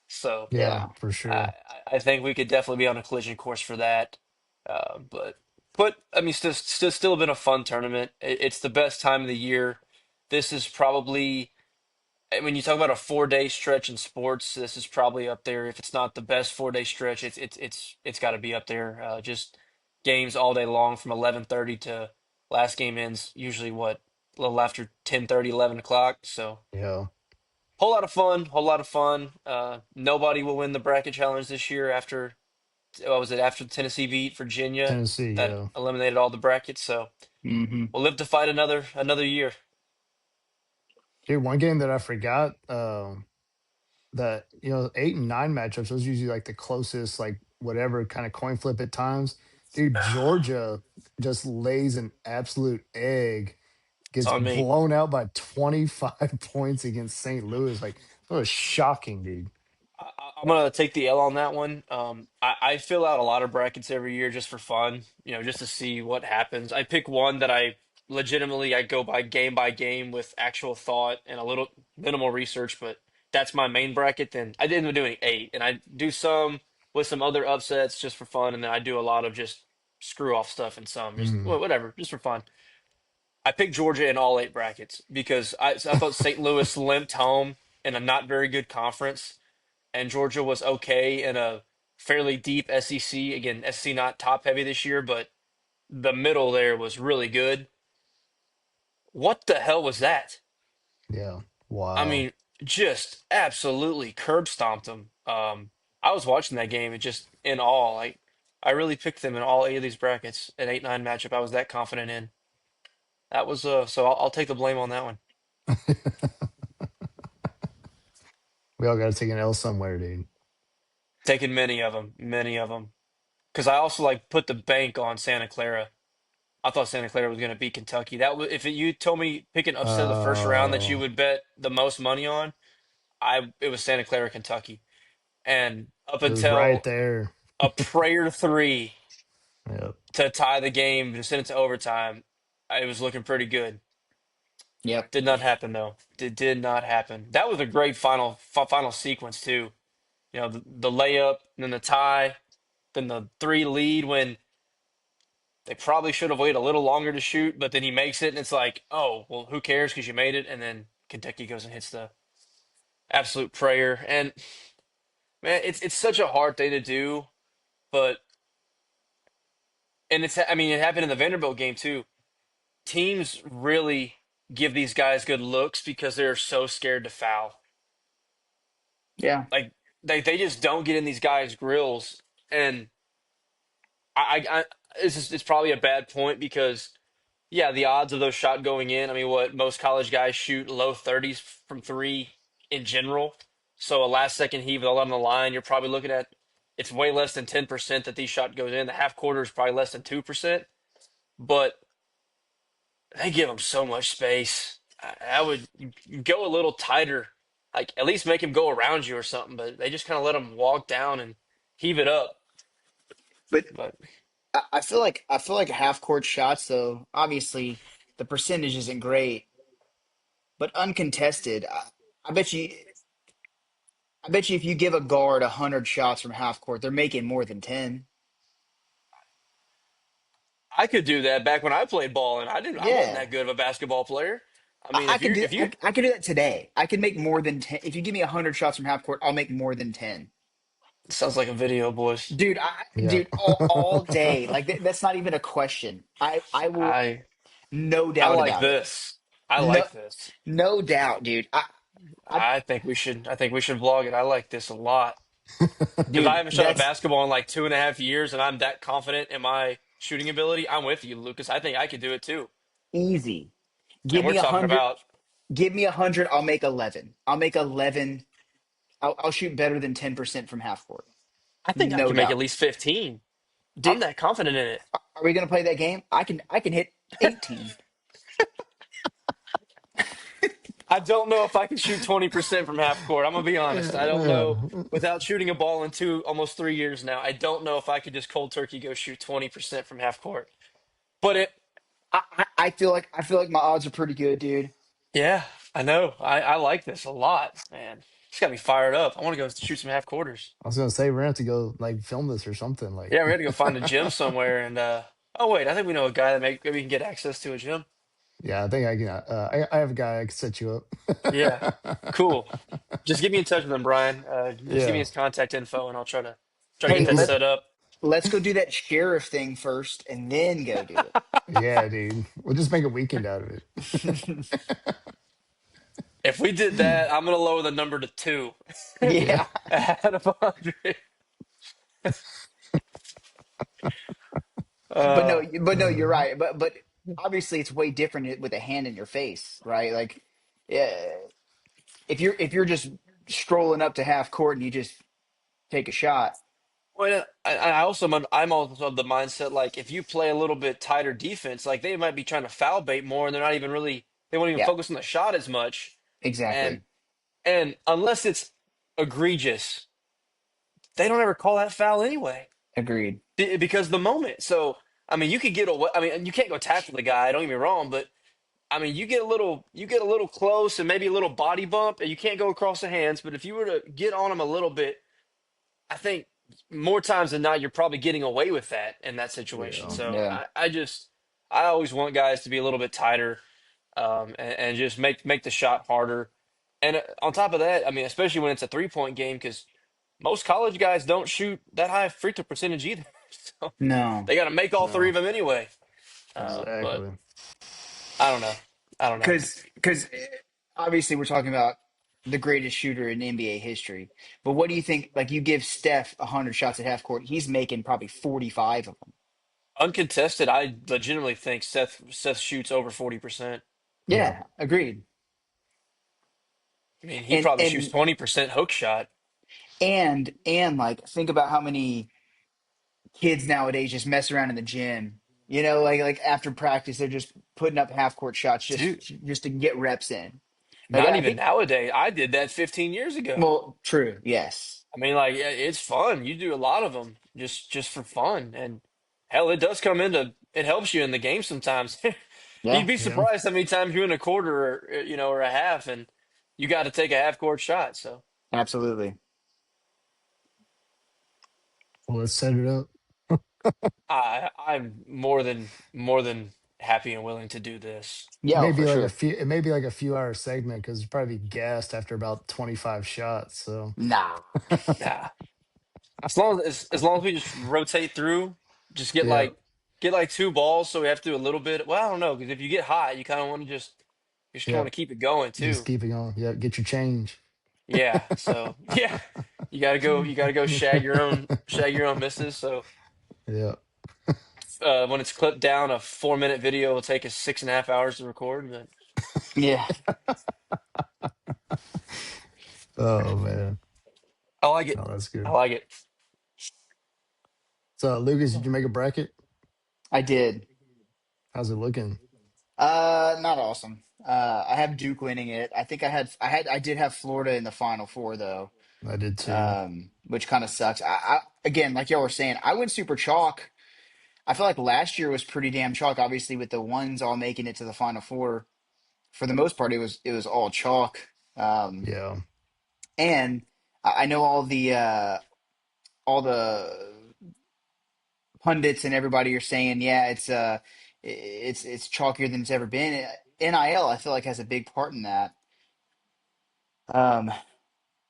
So yeah, Yeah. for I, sure. I think we could definitely be on a collision course for that. But I mean, still been a fun tournament. It's the best time of the year. This is probably when you talk about a 4 day stretch in sports, this is probably up there. If it's not the best 4 day stretch, it's got to be up there. Just games all day long from 11:30 to last game ends usually what a little after 10:30, 11 o'clock. So Yeah, whole lot of fun, whole lot of fun. Nobody will win the bracket challenge this year after what was it after Tennessee beat Virginia Tennessee. that Yeah, eliminated all the brackets. So Hmm. we'll live to fight another year. dude. One game that I forgot. That 8 and 9 matchups. Those usually like the closest, like whatever kind of coin flip at times. Dude, Georgia just lays an absolute egg, It's gets on me. blown out by 25 points against St. Louis. Like that was shocking, dude. I'm gonna take the L on that one. I fill out a lot of brackets every year just for fun, just to see what happens. I pick one that I legitimately I go by game with actual thought and a little minimal research, but that's my main bracket. Then I didn't end up doing eight, and I do some with some other upsets just for fun, and then I do a lot of just screw off stuff and some just Mm, whatever, just for fun. I picked Georgia in all eight brackets because I thought St. Louis limped home in a not very good conference and Georgia was okay in a fairly deep SEC. Again, SEC not top heavy this year, but the middle there was really good. What the hell was that? yeah. I Wow. mean, just absolutely curb stomped them. I was watching that game and just in awe. Like, I really picked them in all eight of these brackets. An 8-9 matchup I was that confident in. That was so I'll take the blame on that one. We all got to take an L somewhere, dude. Taking many of them. Because I also like put the bank on Santa Clara. I thought Santa Clara was going to beat Kentucky. That was if you told me pick an upset of the first round that you Uh, would bet the most money on, I it was Santa Clara, Kentucky. And up it was right until there. a prayer three Yep. to tie the game to send it to overtime, it was looking pretty good. Yep. Did not happen though. Did not happen. That was a great final sequence too. The layup, and then the tie, then the three lead when they probably should have waited a little longer to shoot, but then he makes it, and it's like, oh, well, who cares because you made it. And then Kentucky goes and hits the absolute prayer. And man, it's such a hard thing to do, but and I mean, it happened in the Vanderbilt game too. Teams really give these guys good looks because they're so scared to foul. Yeah. Like they just don't get in these guys' grills, and I it's probably a bad point because yeah, the odds of those shot going in. I mean, what most college guys shoot low 30s from three in general. So a last second heave with all on the line, you're probably looking at it's way less than 10% that these shot goes in. The half quarter is probably less than 2%, but they give them so much space. I would go a little tighter, like at least make him go around you or something. But they just kind of let him walk down and heave it up. But But I feel like half court shots though. Obviously, the percentage isn't great, but uncontested. I bet you. I bet you if you give a guard 100 shots from half court, they're making more than 10. I could do that back when I played ball, and I wasn't Yeah, that good of a basketball player. I I, mean, I if could you do. if you I could do that today. I could make more than 10. If you give me 100 shots from half court, I'll make more than 10. sounds like a video, boys. Dude, Yeah. dude, all day. Like that's not even a question. I will, I no I doubt like about it. this. I No, like this. no doubt, dude. I, I think we should vlog it. I like this a lot because I dude, haven't shot a that's basketball in like 2.5 years, and I'm that confident in my shooting ability. I'm with you, Lucas. I think I could do it too. easy. And Give we're me a talking hundred. about. Give me 100. I'll make 11. I'll make 11. I'll shoot better than 10% from half court. I think I No can make at doubt, least 15. I'm dude. that confident in it. Are we gonna play that game? I can hit 18. I don't know if I can shoot 20% from half court. I'm gonna be honest. I don't Yeah. know. Without shooting a ball in almost 3 years now, I don't know if I could just cold turkey go shoot 20% from half court. But I feel like my odds are pretty good, dude. yeah, I know. I like this a lot, man. It's got me fired up. I want to go shoot some half quarters. I was gonna say we're gonna have to go like film this or something. Like, Yeah, we got to go find a gym somewhere. And oh wait, I think we know a guy that maybe we can get access to a gym. yeah, I think I can. I have a guy I can set you Yeah, up. cool. Just get me in touch with him, Brian. Just give me Yeah, his contact info, and I'll try to get Hey, that he's set up. let's go do that sheriff thing first, and then go do yeah, dude. We'll just make a weekend out of it. it. If we did that, I'm gonna lower the number to two Yeah, Yeah, out of 100. but no, Uh, but no, you're uh, right. But obviously, it's way different with a hand in your face, right? Like, yeah, if you're just strolling up to half court and you just take a shot, well, I'm also of the mindset like if you play a little bit tighter defense, like they might be trying to foul bait more, and they won't even yeah, focus on the shot as much, and exactly, unless it's egregious, they don't ever call that foul anyway agreed. because the moment. So I mean, you could get away. I mean, you can't go tackle the guy. Don't get me wrong, but I mean, you get a little close and maybe a little body bump, and you can't go across the hands. But if you were to get on him a little bit, I think more times than not, you're probably getting away with that in that situation. yeah, So Yeah, I always want guys to be a little bit tighter, and just make the shot harder. And on top of that, I mean, especially when it's a 3-point game, because most college guys don't shoot that high free throw percentage either. So no, they got to make all three no, of them anyway. But exactly. I don't know. I don't know. because obviously we're talking about the greatest shooter in NBA history. But what do you think? Like, you give Steph 100 shots at half court, he's making probably 45 of them. Uncontested, I legitimately think Seth shoots over 40%. Yeah, Yeah, agreed. I mean, he And probably shoots and 20% hook shot. and like, think about how many kids nowadays just mess around in the gym. Like after practice, they're just putting up half court shots Dude, just to get reps in. Like, not I even think. nowadays. I did that 15 years ago. Well, true. Yes. I mean, like yeah, it's fun. You do a lot of them just for fun, and hell, it does come into it helps you in the game sometimes. You'd Yeah. be yeah. surprised how many times you're in a quarter or or a half, and you got to take a half court shot. So Absolutely. Well, let's set it up. I'm more than happy and willing to do this. It Yeah. may Oh, for be like a sure. few. It may be like a few hour segment because it's probably gassed after about 25 shots. So Nah. Nah, as long as we just rotate through, just yeah, get like two balls, so we have to do a little bit. Well, I don't know because if you get hot, you kind of want to just want yeah. to keep it going Just too. keep it going. Yeah, get your change. Yeah, so yeah, you gotta go shag your own misses. So Yeah. when it's clipped down, a 4-minute video will take us 6.5 hours to record. But Yeah. Oh man. I like it. Oh, that's I good. like it. So, Lucas, did you make a bracket? I did. How's it looking? Not awesome. I have Duke winning it. I think I did have Florida in the Final Four though, I did too. which kind of sucks. Again, like y'all were saying, I went super chalk. I feel like last year was pretty damn chalk. Obviously, with the ones all making it to the Final Four. for the most part, it was all chalk. Um, Yeah. and I know all the pundits and everybody are saying, yeah, it's chalkier than it's ever been. NIL, I feel like has a big part in that. Um,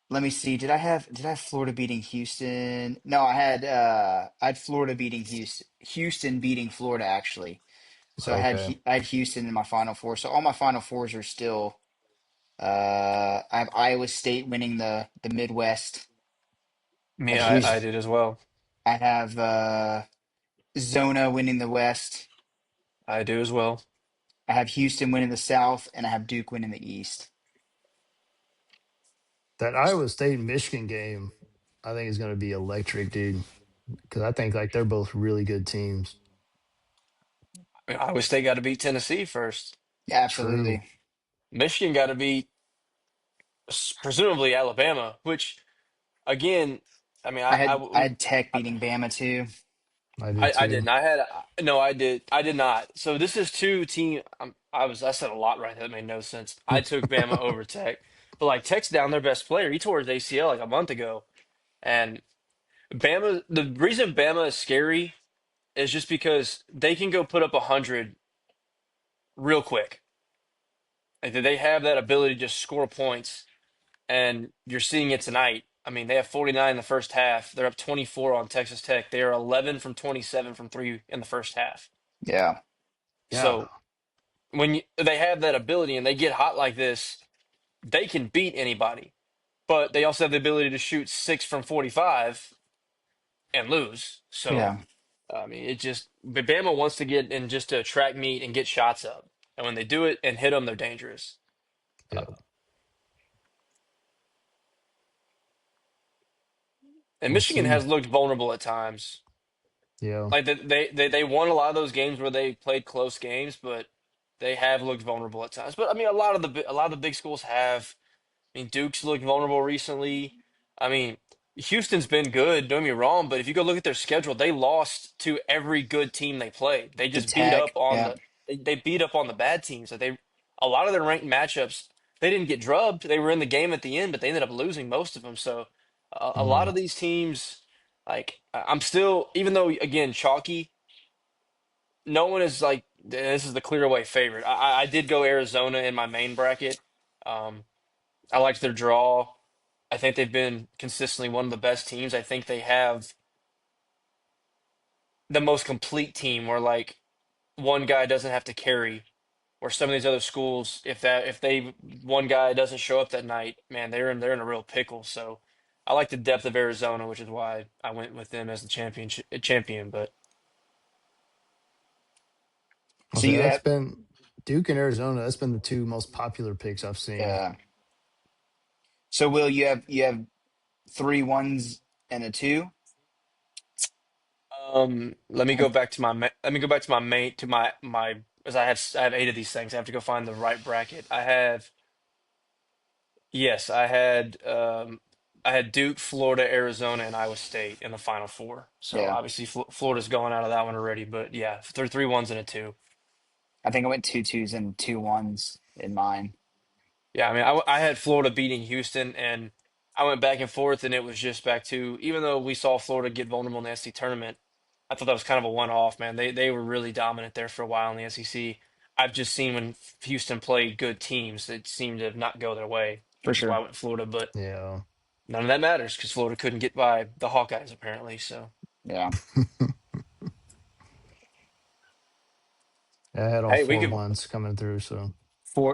Let me see. Did I have Florida beating Houston? No, I had Florida beating Houston beating Florida actually. So Okay. I had Houston in my Final Four. So all my Final Fours are still. I have Iowa State winning the Midwest. I Me, have I Houston. did as well. I have Zona winning the West. I do as well. I have Houston winning the South, and I have Duke winning the East. That Iowa State Michigan game, I think is going to be electric, dude. Because I think like they're both really good teams. I mean, Iowa State got to beat Tennessee first. Yeah, True. absolutely. Michigan got to beat presumably Alabama, which again, I mean, I had Tech beating Bama too. I did I too. didn't. I had no. I did not. So this is two team. I said a lot right there that made no sense. I took Bama over Tech, but like Tech's down their best player. He tore his ACL like a month ago, and Bama. The reason Bama is scary is just because they can go put up 100 real quick. Like they have that ability to just score points, and you're seeing it tonight. I mean, they have 49 in the first half. They're up 24 on Texas Tech. They are 11 from 27 from three in the first half. Yeah, Yeah. So they have that ability and they get hot like this, they can beat anybody. But they also have the ability to shoot 6 from 45 and lose. So yeah, I mean, it just Bama wants to get in just to attract meat and get shots up, and when they do it and hit them, they're dangerous. Yeah. And We'll Michigan has see. looked vulnerable at times. Yeah. Like they won a lot of those games where they played close games, but they have looked vulnerable at times. But I mean, a lot of the big schools have. I mean, Duke's looked vulnerable recently. I mean, Houston's been good, don't get me wrong, but if you go look at their schedule, they lost to every good team they played. They to just beat up Tech. on Yeah, they beat up on the bad teams. Like a lot of their ranked matchups, they didn't get drubbed. They were in the game at the end, but they ended up losing most of them. So a lot Mhm. of these teams, like I'm still, even though again, Chalky, no one is like this is the clear away favorite. I did go Arizona in my main bracket. Um, I liked their draw. I think they've been consistently one of the best teams. I think they have the most complete team where like one guy doesn't have to carry. Where some of these other schools, if they one guy doesn't show up that night, man, they're in a real pickle. So I like the depth of Arizona, which is why I went with them as the champion. But I'll so say you that's have been Duke and Arizona. That's been the two most popular picks I've seen. uh, so Will you have three ones and a two? let me I, go back to let me go back to my main to my as I have 8 of these things. I have to go find the right bracket. I have Yes, I had Duke, Florida, Arizona, and Iowa State in the Final Four. So yeah, obviously Florida's going out of that one already, but yeah, three ones and a two. I think I went two twos and two ones in mine. Yeah, I mean I had Florida beating Houston, and I went back and forth, and it was just back to even though we saw Florida get vulnerable in the SEC tournament, I thought that was kind of a one-off, man. They were really dominant there for a while in the SEC. I've just seen when Houston played good teams, it seemed to not go their way, For which is why I sure. went Florida, but. Yeah. None of that matters because Florida couldn't get by the Hawkeyes apparently. So Yeah. I had all hey, four ones coming through. So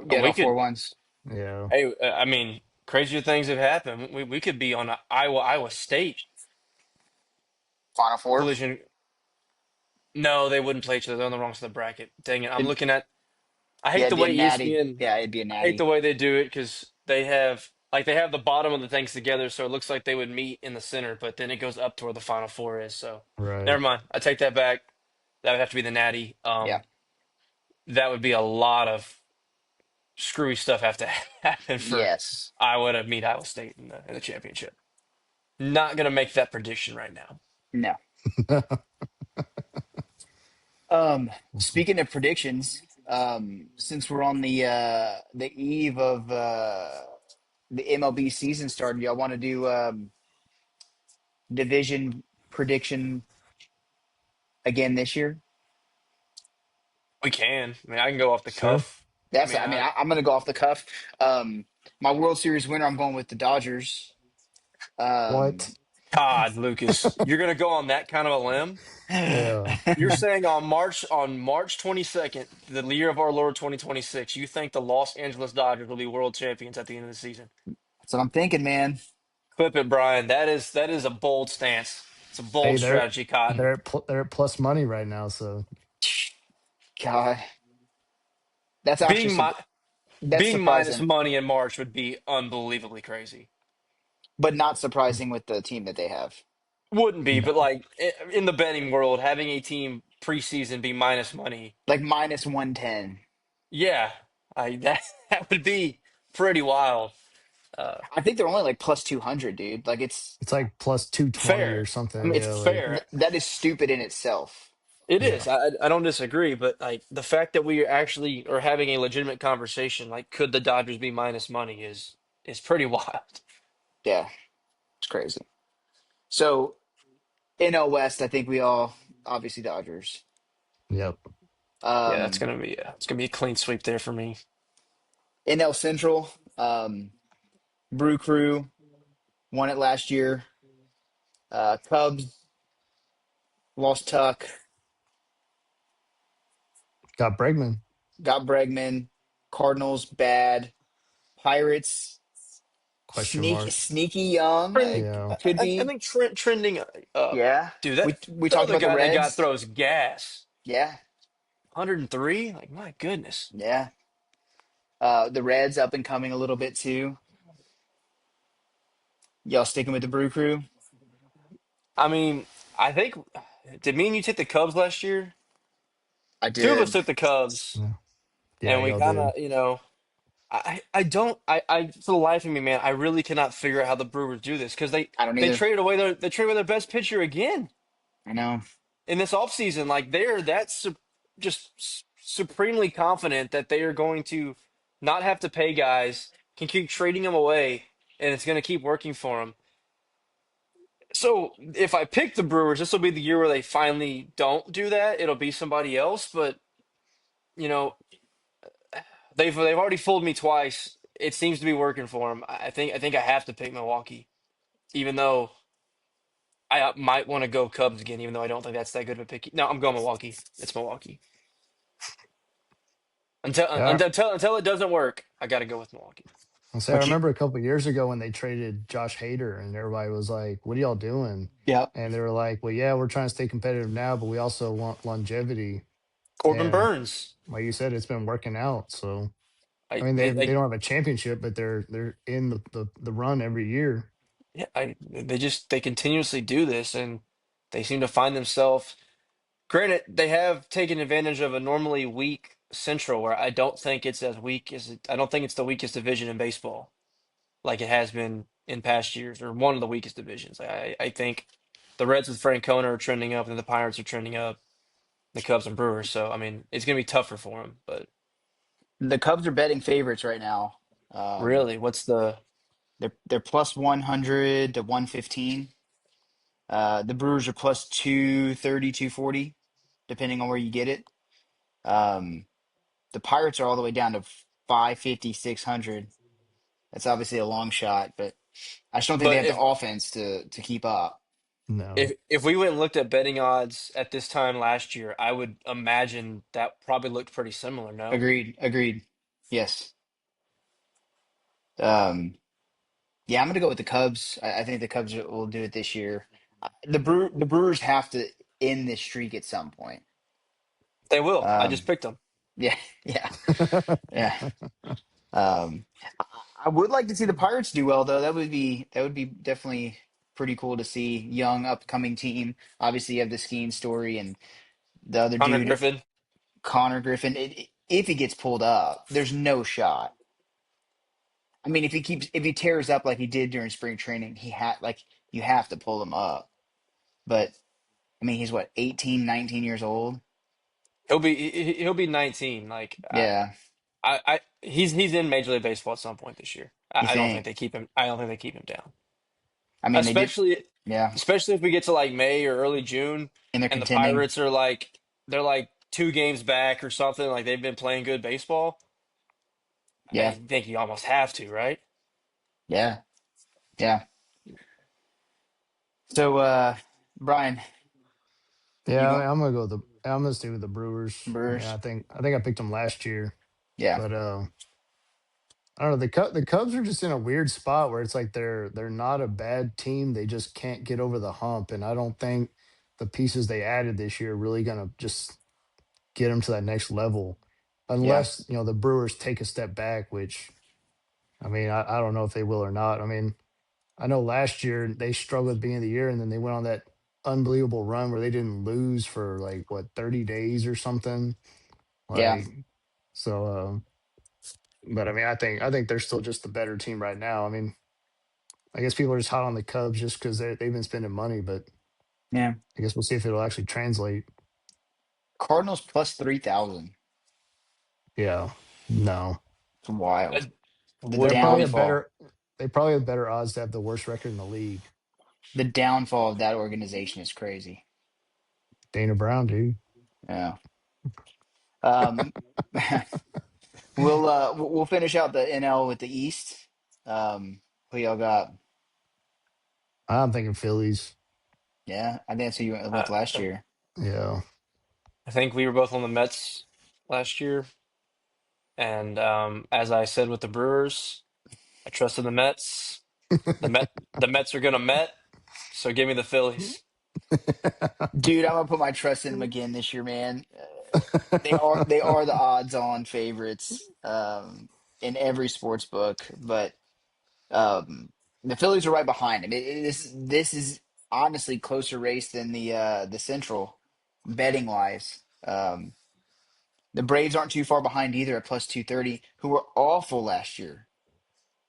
Get we all four could ones. yeah. hey I mean crazier things have happened. We could be on a Iowa State Final four. collision. No, they wouldn't play each other. They're on the wrong side of the bracket. Dang it! I'm It, looking at. I yeah, hate it'd the be a way natty. ESPN. Yeah, it'd be a I hate the natty. way they do it because they have the bottom of the things together, so it looks like they would meet in the center, but then it goes up to where the Final Four is. So never Right. mind. I take that back. That would have to be the Natty. Yeah. That would be a lot of screwy stuff have to happen for Yes. Iowa to meet Iowa State in the championship. Not going to make that prediction right now. No. We'll see. Speaking of predictions. Since we're on the eve of the MLB season starting, y'all want to do division prediction again this year? We can. I mean, I can go off the Sure. cuff. I That's, mean, I mean, I'm going to go off the cuff. My World Series winner, I'm going with the Dodgers. What? God, Lucas, you're gonna go on that kind of a limb? Yeah. You're saying on March 22nd, the year of our Lord 2026, you think the Los Angeles Dodgers will be world champions at the end of the season? That's what I'm thinking, man. Clip it, Brian. That is a bold stance. It's a Hey, bold strategy, Cotton. they're at plus money right now, so God, that's actually Being my that's being minus surprising, money in March would be unbelievably crazy. but not surprising with the team that they have. Wouldn't be, but no. like in the betting world, having a team preseason be minus money, Like minus 110. yeah, that that would be pretty wild. Uh, I think they're only like plus 200, dude. Like It's like plus 220 or Fair. I something. mean, it's Yeah, like fair. that is stupid in itself. It yeah. is. I don't disagree, but like the fact that we actually are having a legitimate conversation, like could the Dodgers be minus money, is pretty wild. Yeah, it's crazy. So NL West, I think we all obviously Dodgers. Yep. Yeah, that's Um, gonna be it's gonna be a clean sweep there for me. NL Central, Brew Crew won it last year. Cubs lost Tuck, Got Bregman? got Bregman. Cardinals bad. Pirates Question mark. sneaky young, Trending, Yeah. could I be. think trending up. Yeah, Dude, we the talked other about the guy they got Reds. throws gas. Yeah, 103? Like my goodness. yeah. The Reds up and coming a little bit too. Y'all sticking with the Brew Crew? I mean, I think did me and you take the Cubs last year? I Two of us did. took the Cubs, Yeah. Yeah, and we y'all kind did. of, I don't I for the life of me, man, I really cannot figure out how the Brewers do this because they I don't they either. traded away their best pitcher again I know. in this offseason. Like they're just supremely confident that they are going to not have to pay guys, can keep trading them away, and it's going to keep working for them. So if I pick the Brewers, this will be the year where they finally don't do that. It'll be somebody else, but you know they've already fooled me twice. It seems to be working for them. I think I have to pick Milwaukee, even though I might want to go Cubs again, even though I don't think that's that good of a pick. No, I'm going Milwaukee. It's Milwaukee. Until Yeah. until it doesn't work, I got to go with Milwaukee. I say I But you, remember a couple of years ago when they traded Josh Hader and everybody was like, "What are y'all doing?" yeah. And they were like, "Well, yeah, we're trying to stay competitive now, but we also want longevity." Corbin And Burns. like you said, it's been working out. So I I mean, they, they they don't have a championship, but they're in the run every year. yeah, they continuously do this, and they seem to find themselves. Granted, they have taken advantage of a normally weak Central, where I don't think it's as weak as I don't think it's the weakest division in baseball, like it has been in past years, or one of the weakest divisions. I think the Reds with Francona are trending up, and the Pirates are trending up, the Cubs and Brewers. So I mean, it's gonna be tougher for them. But The Cubs are betting favorites right now. really, what's the They're plus 100 to 115. The Brewers are plus 230, 240, depending on where you get it. Um, the Pirates are all the way down to 550, 600. That's obviously a long shot, but I just don't think they but have the offense to keep up. No. if we went and looked at betting odds at this time last year, I would imagine that probably looked pretty similar. No, Agreed. Agreed. Yes. Um, yeah, I'm gonna go with the Cubs. I think the Cubs will do it this year. The Brewers have to end this streak at some point. they will. I Um, just picked them. yeah, yeah, yeah. Um, I would like to see the Pirates do well, though. That would be definitely pretty cool to see. Young, upcoming team. Obviously, you have the skiing story and the other Hunter dude, Griffin. Connor Griffin. If he gets pulled up, there's no shot. I mean, if he tears up like he did during spring training, you have to pull him up. But I mean, he's what, 18, 19 years old. he'll be 19. Like Yeah. he's in Major League Baseball at some point this year. You I don't think think? they keep him. I don't think they keep him down. I mean, they did. Especially Yeah. especially if we get to like May or early June And they're and the contending. Pirates are like they're like 2 games back or something. Like they've been playing good baseball. I Yeah. think you almost have to, right? Yeah. Yeah. So, Brian, you Yeah, go I'm gonna stay with the Brewers. I mean, Brewers. I think I picked them last year, Yeah. but I don't know. The Cubs are just in a weird spot where it's like they're not a bad team. They just can't get over the hump, and I don't think the pieces they added this year are really gonna just get them to that next level, Yeah. unless the Brewers take a step back. Which I mean, I don't know if they will or not. I mean, I know last year they struggled at the beginning of the year, and then they went on that unbelievable run where they didn't lose for like what 30 days or something. Yeah. Like so, but I mean, I think they're still just the better team right now. I mean, I guess people are just hot on the Cubs just because they've been spending money, but Yeah. I guess we'll see if it'll actually translate. Cardinals plus 3,000. Yeah, no, It's wild. That The they're wouldn't probably a be downfall. better. They probably have better odds to have the worst record in the league. The downfall of that organization is crazy. Dana Brown, dude. Yeah. Um, we'll finish out the NL with the East. Who y'all got? I'm thinking Phillies. Yeah, I think that's who you went with uh, last year. Yeah. I think we were both on the Mets last year, and as I said with the Brewers, I trusted the Mets. The Mets are gonna Met, so give me the Phillies. Dude, I'm gonna put my trust in them again this year, man. They are the odds-on favorites in every sports book, but um, the Phillies are right behind them. This is honestly closer race than the Central betting wise. The Braves aren't too far behind either at plus 230, who were awful last year,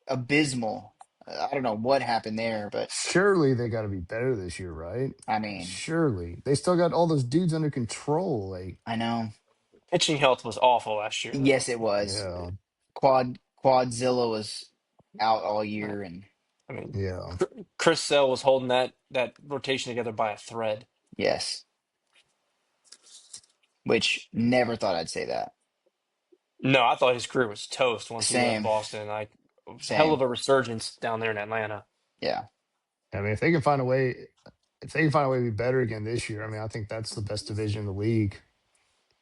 abysmal. I don't know what happened there, but Surely they got to be better this year, right? I mean, Surely they still got all those dudes under control. Like, I know. Pitching health was awful last year, though. Yes, it was. yeah, Quadzilla was out all year, and I mean, yeah. Chris Sale was holding that rotation together by a thread. yes, which never thought I'd say that. No, I thought his career was toast once he left Same, Boston. Like, hell of same. a resurgence down there in Atlanta. Yeah, I mean, if they can find a way to be better again this year, I mean, I think that's the best division in the league.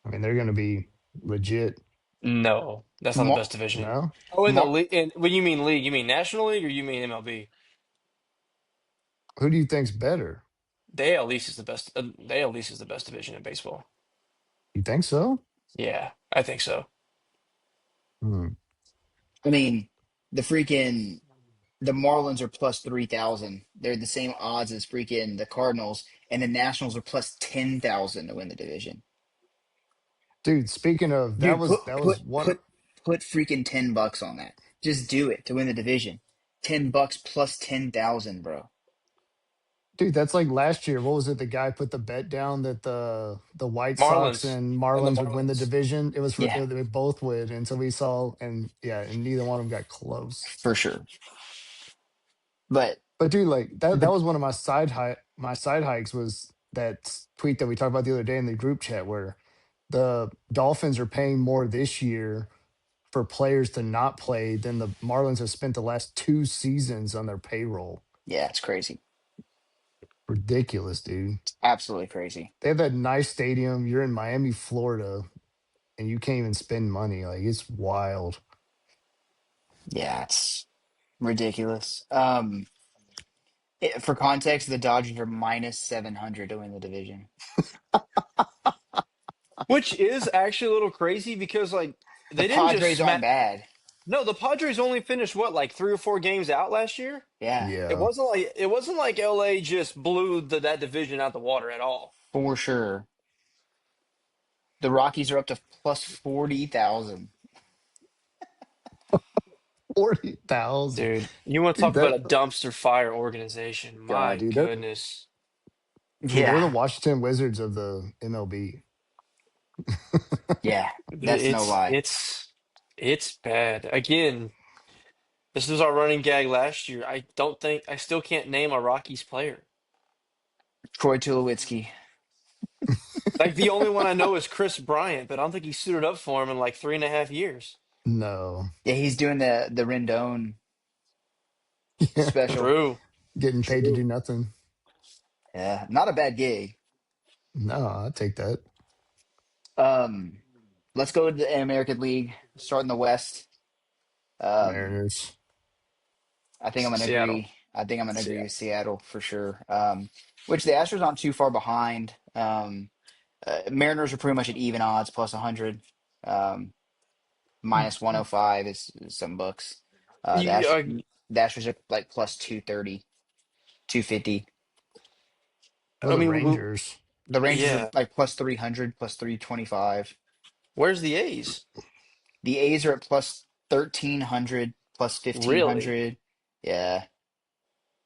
I mean, they're going to be legit. No, that's not the Mar- best division. No, Oh, in the Mar- league. In when you mean league, you mean National League or you mean MLB? who do you think's better? The AL East is the best. The AL East is the best division in baseball. You think so? Yeah, I think so. Hmm. I mean, the freaking the Marlins are plus 3,000. They're the same odds as freaking the Cardinals, and the Nationals are plus 10,000 to win the division. Dude, speaking of that Dude, was put that put was one. put put freaking $10 on that. Just do it to win the division. $10 plus 10,000, bro. Dude, that's like last year. What was it? The guy put the bet down that the White Sox Marlins and and the Marlins would win the Marlins. division. It was for Yeah, they both would, and so we saw, and yeah, and neither one of them got close. for sure. But But dude, like that the was one of my side hikes was that tweet that we talked about the other day in the group chat where the Dolphins are paying more this year for players to not play than the Marlins have spent the last 2 seasons on their payroll. yeah, it's crazy. Ridiculous, dude. Absolutely crazy. They have that nice stadium. You're in Miami, Florida, and you can't even spend money. Like it's wild. Yeah, it's ridiculous. For context, the Dodgers are minus 700 to win the division. Which is actually a little crazy because like The they didn't just Padres aren't smack. bad. No, the Padres only finished what, like 3 or 4 games out last year. Yeah, Yeah. It wasn't like LA just blew that division out the water at all. for sure. The Rockies are up to plus 40,000. 40,000. Dude, you want to Dude, talk about that a dumpster fire organization? God, My dude, goodness. they're Yeah. the Washington Wizards of the MLB. Yeah, that's no It's lie. it's it's bad. Again, this was our running gag last year. I still can't name a Rockies player. Troy Tulowitzki. Like the only one I know is Chris Bryant, but I don't think he suited up for him in like 3.5 years. No. Yeah, he's doing the Rendon Yeah. special. True, Getting paid to true. do nothing. Yeah, not a bad gig. No, I take that. Um, let's go to the American League, start in the West. Um, Mariners. I think I'm gonna Seattle. agree. I think I'm gonna agree Seattle. with Seattle for sure. Which the Astros aren't too far behind. Mariners are pretty much at even odds, plus 100. Um, minus 105 is some books. Yeah, The Astros are like plus 230, 250. Well, I the mean, Rangers. The Rangers are yeah. like plus 300, plus 325. Where's the A's? The A's are at plus 1300, plus Really? 1500. Yeah,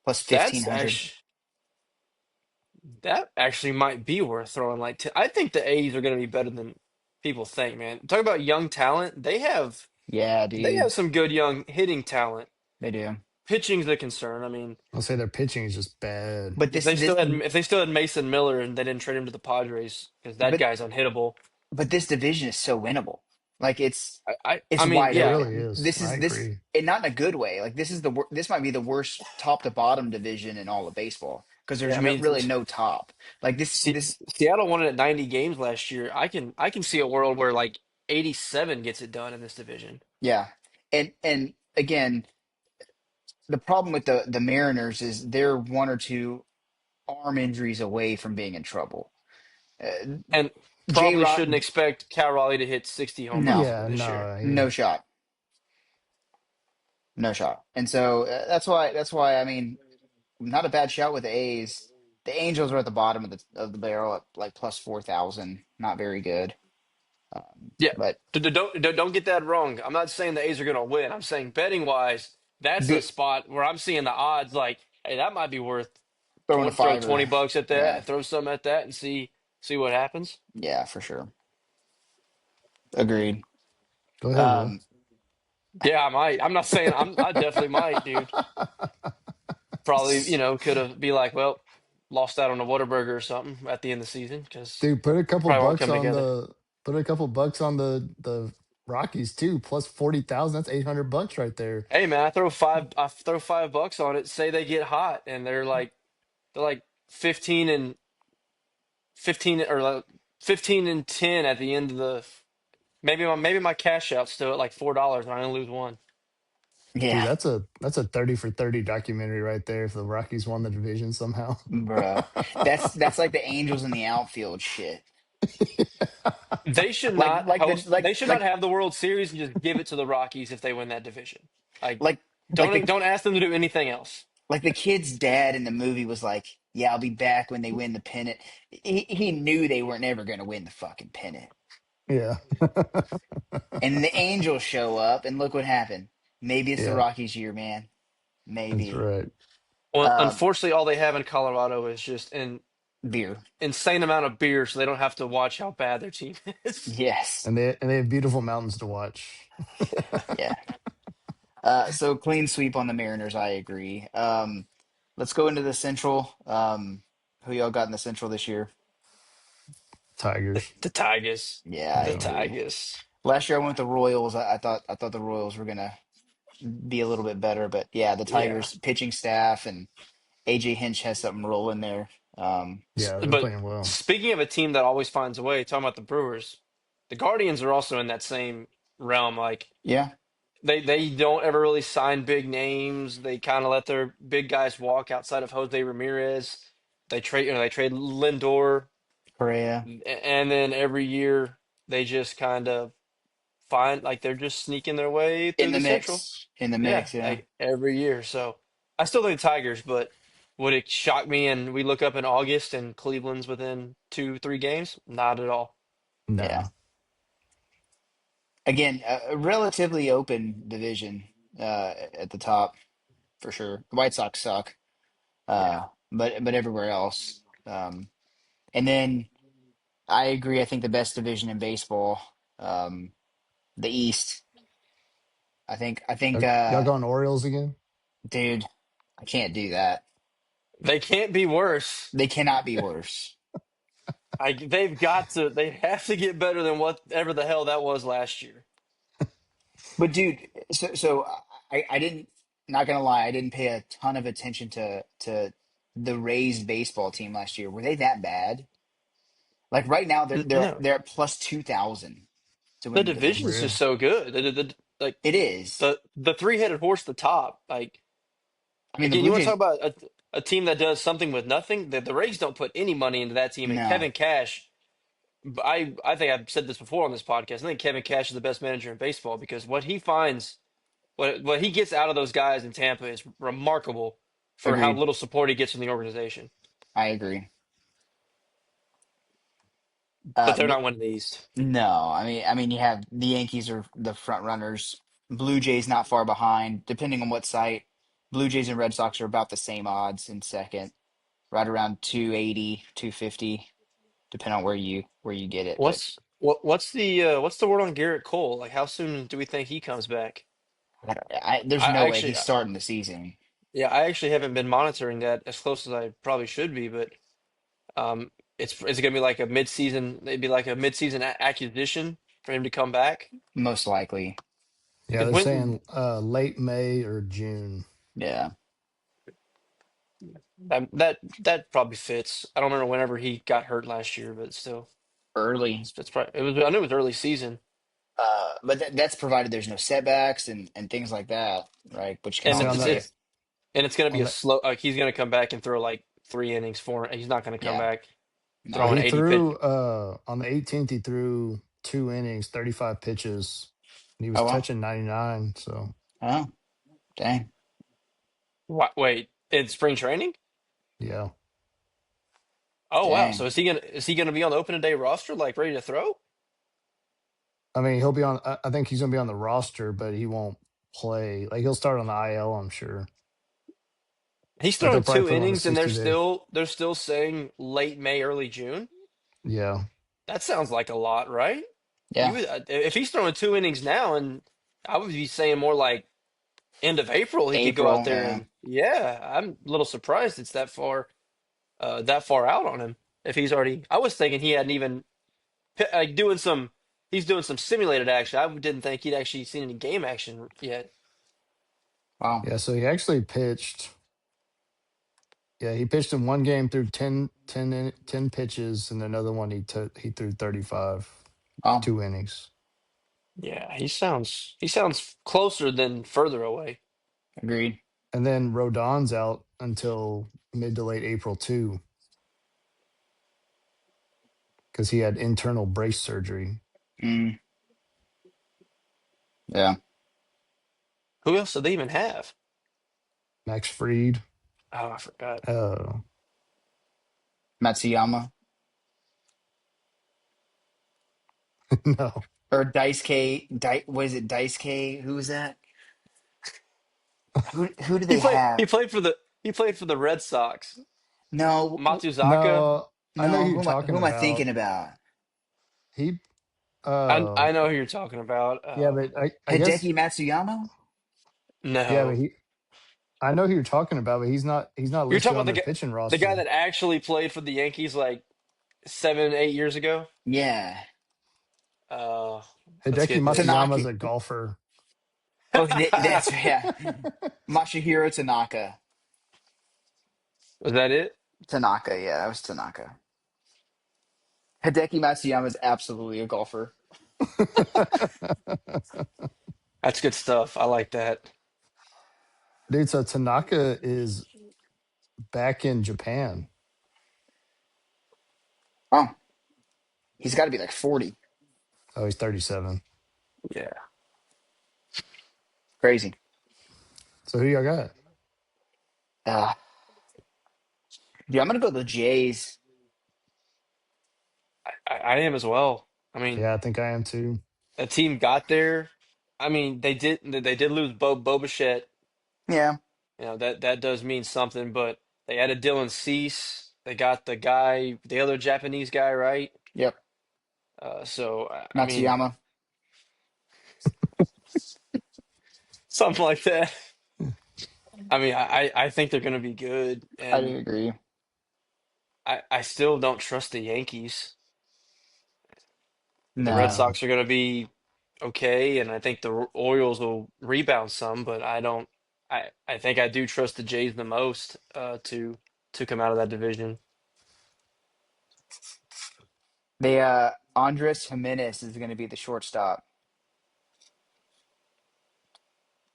plus That's 1500. actually that actually might be worth throwing. I think the A's are going to be better than people think, man. Talk about young talent. Yeah, They have dude, some good young hitting talent. they do. Pitching's the concern. I mean, I'll say their pitching is just bad. But if they still had Mason Miller and they didn't trade him to the Padres because that but guy's unhittable. but this division is so winnable. Like I it's mean, wide It yeah, really open. is. This I is this agree. and not in a good way. Like this might be the worst top to bottom division in all of baseball because yeah. there's I no, mean, really no top. Like this Seattle won it at 90 games last year. I can see a world where like 87 gets it done in this division. yeah. And again, the problem with the Mariners is they're one or two arm injuries away from being in trouble. Uh, And J probably Rod, shouldn't expect Cal Raleigh to hit 60 home runs no, Yeah, this year. no, no shot, no shot. And so that's why I mean, not a bad shot with the A's. The Angels are at the bottom of the barrel at like plus 4,000. Not very good. Yeah, But don't get that wrong. I'm not saying the A's are going to win. I'm saying betting wise, that's a good spot where I'm seeing the odds like, hey, that might be worth throwing a throw fiver. 20 bucks at Yeah, that, throw some at that, and see what happens. yeah, for sure. Agreed. go ahead, Will. Um, Yeah, I might. I'm not saying I definitely might, dude. Probably, could have be like, well, lost out on a Whataburger or something at the end of the season because Dude, probably won't come together. put a couple bucks on the Rockies too, plus 40,000. That's 800 bucks right there. Hey man, I throw $5 on it. Say they get hot and they're like 15 and 15 or like 15 and 10 at the end of the maybe my cash out's still at like $4 and I only lose one. Dude, yeah, that's a 30 for 30 documentary right there if the Rockies won the division somehow. bruh. That's like the Angels in the outfield shit. Like like the They should not like have the World Series and just give it to the Rockies if they win that division. Like like like the don't ask them to do anything else. like the kid's dad in the movie was like, "Yeah, I'll be back when they win the pennant." He knew they weren't ever going to win the fucking pennant. Yeah. And the Angels show up, and look what happened. Maybe it's the Yeah, Rockies' year, man. that's Maybe. right. Well, Um, unfortunately, all they have in Colorado is just an beer. insane amount of beer, so they don't have to watch how bad their team is. Yes. And they have beautiful mountains to watch. Yeah. So clean sweep on the Mariners. I agree. Let's go into the Central. Who y'all got in the Central this year? Tigers. The Tigers, Yeah, I the Yeah. agree. Tigers. Last year I went with the Royals. I thought the Royals were gonna be a little bit better, but yeah, the Yeah, Tigers pitching staff and AJ Hinch has something rolling there. Yeah, they're but playing well. speaking of a team that always finds a way, talking about the Brewers, the Guardians are also in that same realm. Like Yeah, they don't ever really sign big names. They kind of let their big guys walk outside of Jose Ramirez. They trade Lindor, Correa and then every year they just kind of find like they're just sneaking their way in through the the Central. mix. In the Yeah, mix, yeah. like every year. So I still think Tigers, but would it shock me and we look up in August and Cleveland's within 2, 3 games? Not at all. Yeah. No. Again, a relatively open division at the top for sure. The White Sox suck, Yeah. but everywhere else. And then I agree. I think the best division in baseball, um, the East. I think, Y'all going Orioles again? dude, I can't do that. They can't be worse. They cannot be worse. They've got to. They have to get better than whatever the hell that was last year. But dude, so I didn't, not gonna lie, I didn't pay a ton of attention to the Rays baseball team last year. Were they that bad? Like right now, they're they're No, they're at plus 2,000 to the win the division is division. just Real. so good. Like It is. the three-headed horse at the top. Like I mean, the again, you Blue want to talk Jays. about a team that does something with nothing? The Rays don't put any money into that team, and No, Kevin Cash. I think I've said this before on this podcast. I think Kevin Cash is the best manager in baseball because what he finds, what he gets out of those guys in Tampa is remarkable for how agreed. little support he gets from the organization. I agree. But they're But not winning the East. no, I mean, you have the Yankees are the front runners. Blue Jays not far behind, depending on what site. Blue Jays and Red Sox are about the same odds in second, right around 280, 250, depending on where you get it. But What's the word on Garrett Cole? Like how soon do we think he comes back? there's I no way actually he's starting the season. yeah, I actually haven't been monitoring that as close as I probably should be, but it's gonna be like a mid-season, maybe like a mid-season acquisition for him to come back. Most likely. Yeah, Because they're when saying late May or June. Yeah. that probably fits. I don't remember whenever he got hurt last year, but still, Early. it's probably it was. I knew it was early season, But that's provided there's no setbacks and things like that, right? Which can and See it's on it's, obviously, that it's and it's gonna be on a that. slow. Like he's gonna come back and throw like 3 innings, four. He's not gonna come yeah, back Well, no. throwing he 80 pitch. threw on the 18th. He threw 2 innings, 35 pitches. And he was Oh well. touching 99. So Oh, dang. Wait, in spring training? yeah, Oh wow! So Dang. is he gonna be on the opening day roster, like ready to throw? I mean he'll be on. I think he's gonna be on the roster, but he won't play. Like he'll start on the IL, I'm sure. He's But thrown they'll probably two put him on the innings, and they're 60 day. still saying late May, early June. Yeah, That sounds like a lot, right? You Yeah. would if he's throwing two innings now, and I would be saying more like end of April. He could go out April. there Yeah. and yeah, I'm a little surprised it's that far out on him. If he's already, I was thinking he hadn't even like doing some. He's doing some simulated action. I didn't think he'd actually seen any game action yet. Wow. yeah. So he actually pitched. Yeah, he pitched in one game through 10 pitches, and another one he threw 35, Wow. 2 innings. Yeah, he sounds closer than further away. Agreed. And then Rodon's out until mid to late April too, because he had internal brace surgery. Mm, yeah. Who else did they even have? Max Fried. Oh, I forgot. Uh, Matsuyama no, or Dice K. What is it? Dice K. Who was that? Who do He they played. He have? played for the. He played for the Red Sox. No. Matsuzaka. no. I know who No. you're Who talking am I about. thinking about? He, I know who you're talking about. yeah, but I guess, Hideki Matsuyama? yeah, but No, I know who you're talking about, but he's not you're listed talking on about their pitching the guy roster. that actually played for the Yankees like 7, 8 years ago. Yeah. Uh, let's Hideki get this. Matsuyama's Tanaka. a golfer. Oh, that's yeah. Masahiro Tanaka. Was that it? Tanaka. Yeah, that was Tanaka. Hideki Matsuyama is absolutely a golfer. That's good stuff. I like that. Dude, so Tanaka is back in Japan. Oh, he's got to be like 40. Oh, he's 37. Yeah. Crazy. So who y'all got? Uh, Dude, I'm gonna go the Jays. I am as well. I mean, Yeah, I think I am too. the team got there. I mean, they did lose Bo Bichette. Yeah. That does mean something, but they added Dylan Cease. They got the guy, the other Japanese guy, right? Yep. So I mean, Matsuyama. something like that. I mean, I think they're going to be good, I and agree. I still don't trust the Yankees. The Red No. No. Sox are going to be okay, and I think the Orioles will rebound some, but I don't. I think I do trust the Jays the most to come out of that division. They Andres Jimenez is going to be the shortstop.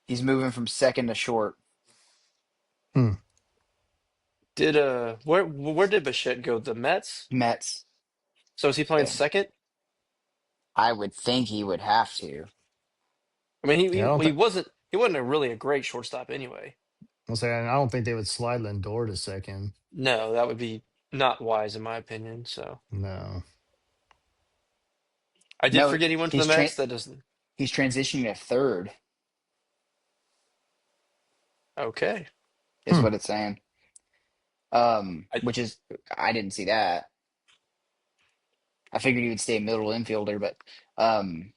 He's moving from second to short. Hmm. Did where did Bichette go? The Mets? Mets. So is he playing Yeah. second? I would think he would have to. I mean, Yeah, I don't think. he wasn't a really a great shortstop anyway. I'm saying I don't think they would slide Lindor to second. No, that would be not wise in my opinion. So No. I did No, forget he went to the Mets. That doesn't he's transitioning to third, okay. is Hmm. what it's saying. I Which is I didn't see that. I figured he would stay middle infielder, but um,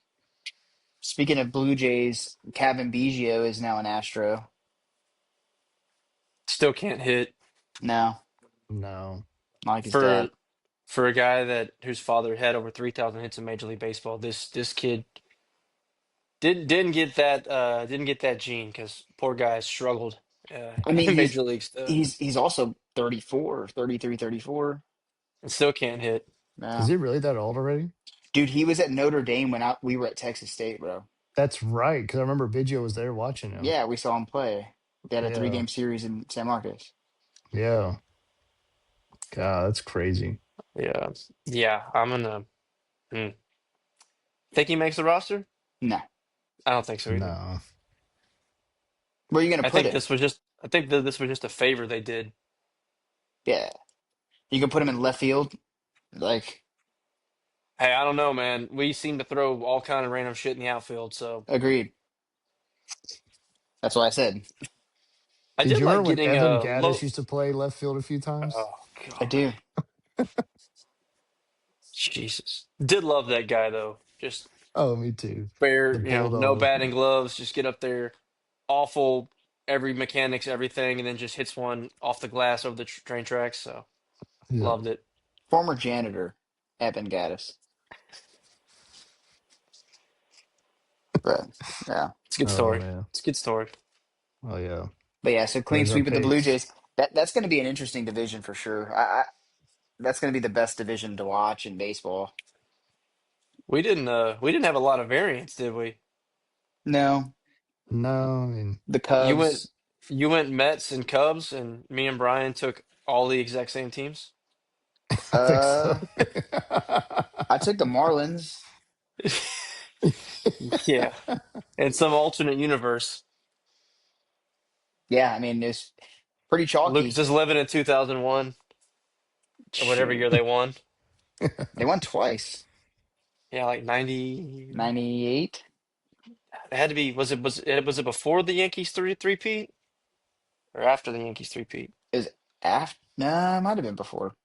speaking of Blue Jays, Kevin Biggio is now an Astro. still can't hit No, No. not like his for dad. for a guy that whose father had over 3,000 hits in Major League Baseball. This kid didn't get that gene because poor guy struggled I mean, in Major Leagues he's also 34, 33, 34. and still can't hit. Is No. he really that old already? Dude, he was at Notre Dame when we were at Texas State, bro. That's right, because I remember Biggio was there watching him. Yeah, we saw him play. They had a three Yeah. game series in San Marcos. Yeah. God, that's crazy. Yeah, yeah. I'm gonna think he makes the roster. No. I don't think so either. No. Where are you gonna put him? I think that this was just a favor they did. Yeah. You can put him in left field. Like, Hey, I don't know, man. We seem to throw all kind of random shit in the outfield, so agreed. That's what I said. I Did did you like remember when getting Evan a Gaddis low. used to play left field a few times? Oh I God, do. Jesus! Did love that guy though. Just Oh, me too. fair, The no Bulldog. batting gloves. Just get up there, awful every mechanics, everything, and then just hits one off the glass over the train tracks. So Yeah. loved it. Former janitor, Evan Gaddis. But yeah. It's a good Oh story. man. It's a good story. Oh yeah. But yeah, so clean There's our sweep of the Blue picks. Jays. That's gonna be an interesting division for sure. That's gonna be the best division to watch in baseball. We didn't have a lot of variance, did we? No. No, I mean, The You went Cubs. you went Mets and Cubs, and me and Brian took all the exact same teams. I think so. Uh I took the Marlins. Yeah, in some alternate universe, Yeah, I mean it's pretty Lucas chalky. is living in 2001 or whatever year Shoot. they won. They won twice. Yeah, like 90. 98. It had to be. Was it before the Yankees three-peat or after the Yankees three-peat? Is after nah, it might have been before.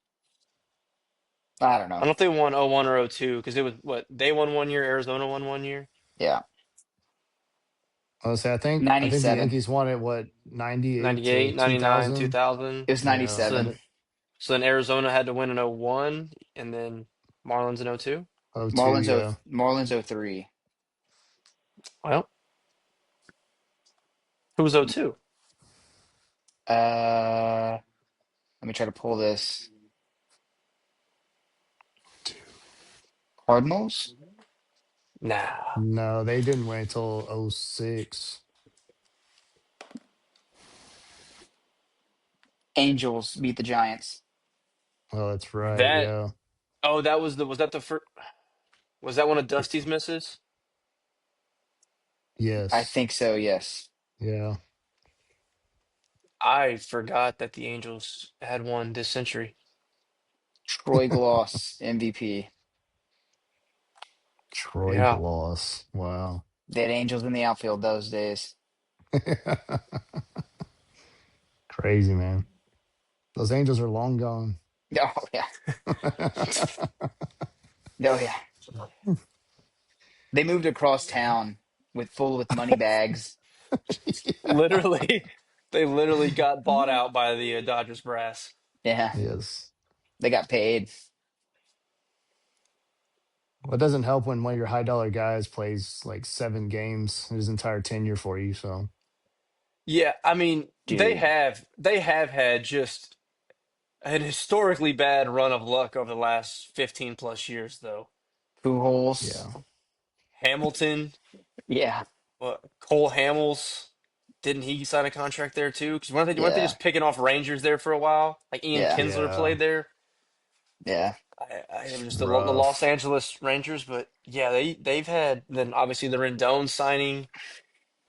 I don't I know. don't think they won 01 or 02 because it was what they won one year, Arizona won one year, Yeah. I was say I think the 97. Yankees won it what 98 to 98, 99, 2000. 2000. It was Yeah. So 97. then Arizona had to win in 01 and then Marlins in 02. Oh two, yeah. Marlins 03. Well, who was 02? Uh Let me try to pull this. Cardinals? Nah. No, they didn't wait until '06. Angels beat the Giants. Oh, that's right. That Yeah. oh that was that the first was that one of Dusty's misses? I Yes. think so, yes. Yeah. I forgot that the Angels had won this century. Troy Gloss, MVP. Troy Yeah. Gloss. Wow. They had Angels in the outfield those days. Crazy, man. Those Angels are long gone. Oh, yeah. Oh yeah, they moved across town with money bags. Yeah. Literally, they literally got bought out by the Dodgers brass. Yeah, Yes. they got paid. Well, it doesn't help when one of your high dollar guys plays like 7 games his entire tenure for you. So Yeah, I mean, Dude, they have had just an historically bad run of luck over the last 15 plus years, though. Pujols. yeah, Hamilton, Yeah, Cole Hamels, didn't he sign a contract there too? Because weren't they yeah, just picking off Rangers there for a while? Like Ian yeah, Kinsler yeah, played there. yeah. I am just the Los rough. Angeles Rangers, but yeah, they've had then obviously the Rendon signing.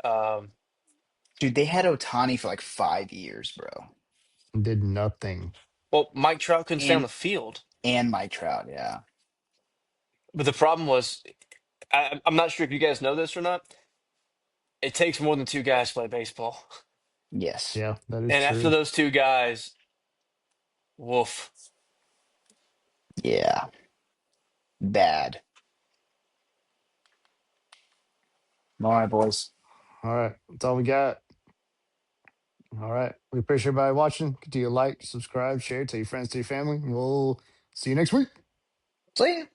Um, Dude, they had Otani for like 5 years, bro. Did nothing. well, Mike Trout couldn't stay on And the field, Mike Trout, yeah. but the problem was I'm not sure if you guys know this or not. It takes more than two guys to play baseball, Yes. Yeah, that is and after true. those two guys, woof. Yeah. Bad. All right, boys. All right, that's all we got. All right, we appreciate everybody watching. Continue to like, subscribe, share, tell your friends, tell your family. We'll see you next week. See ya.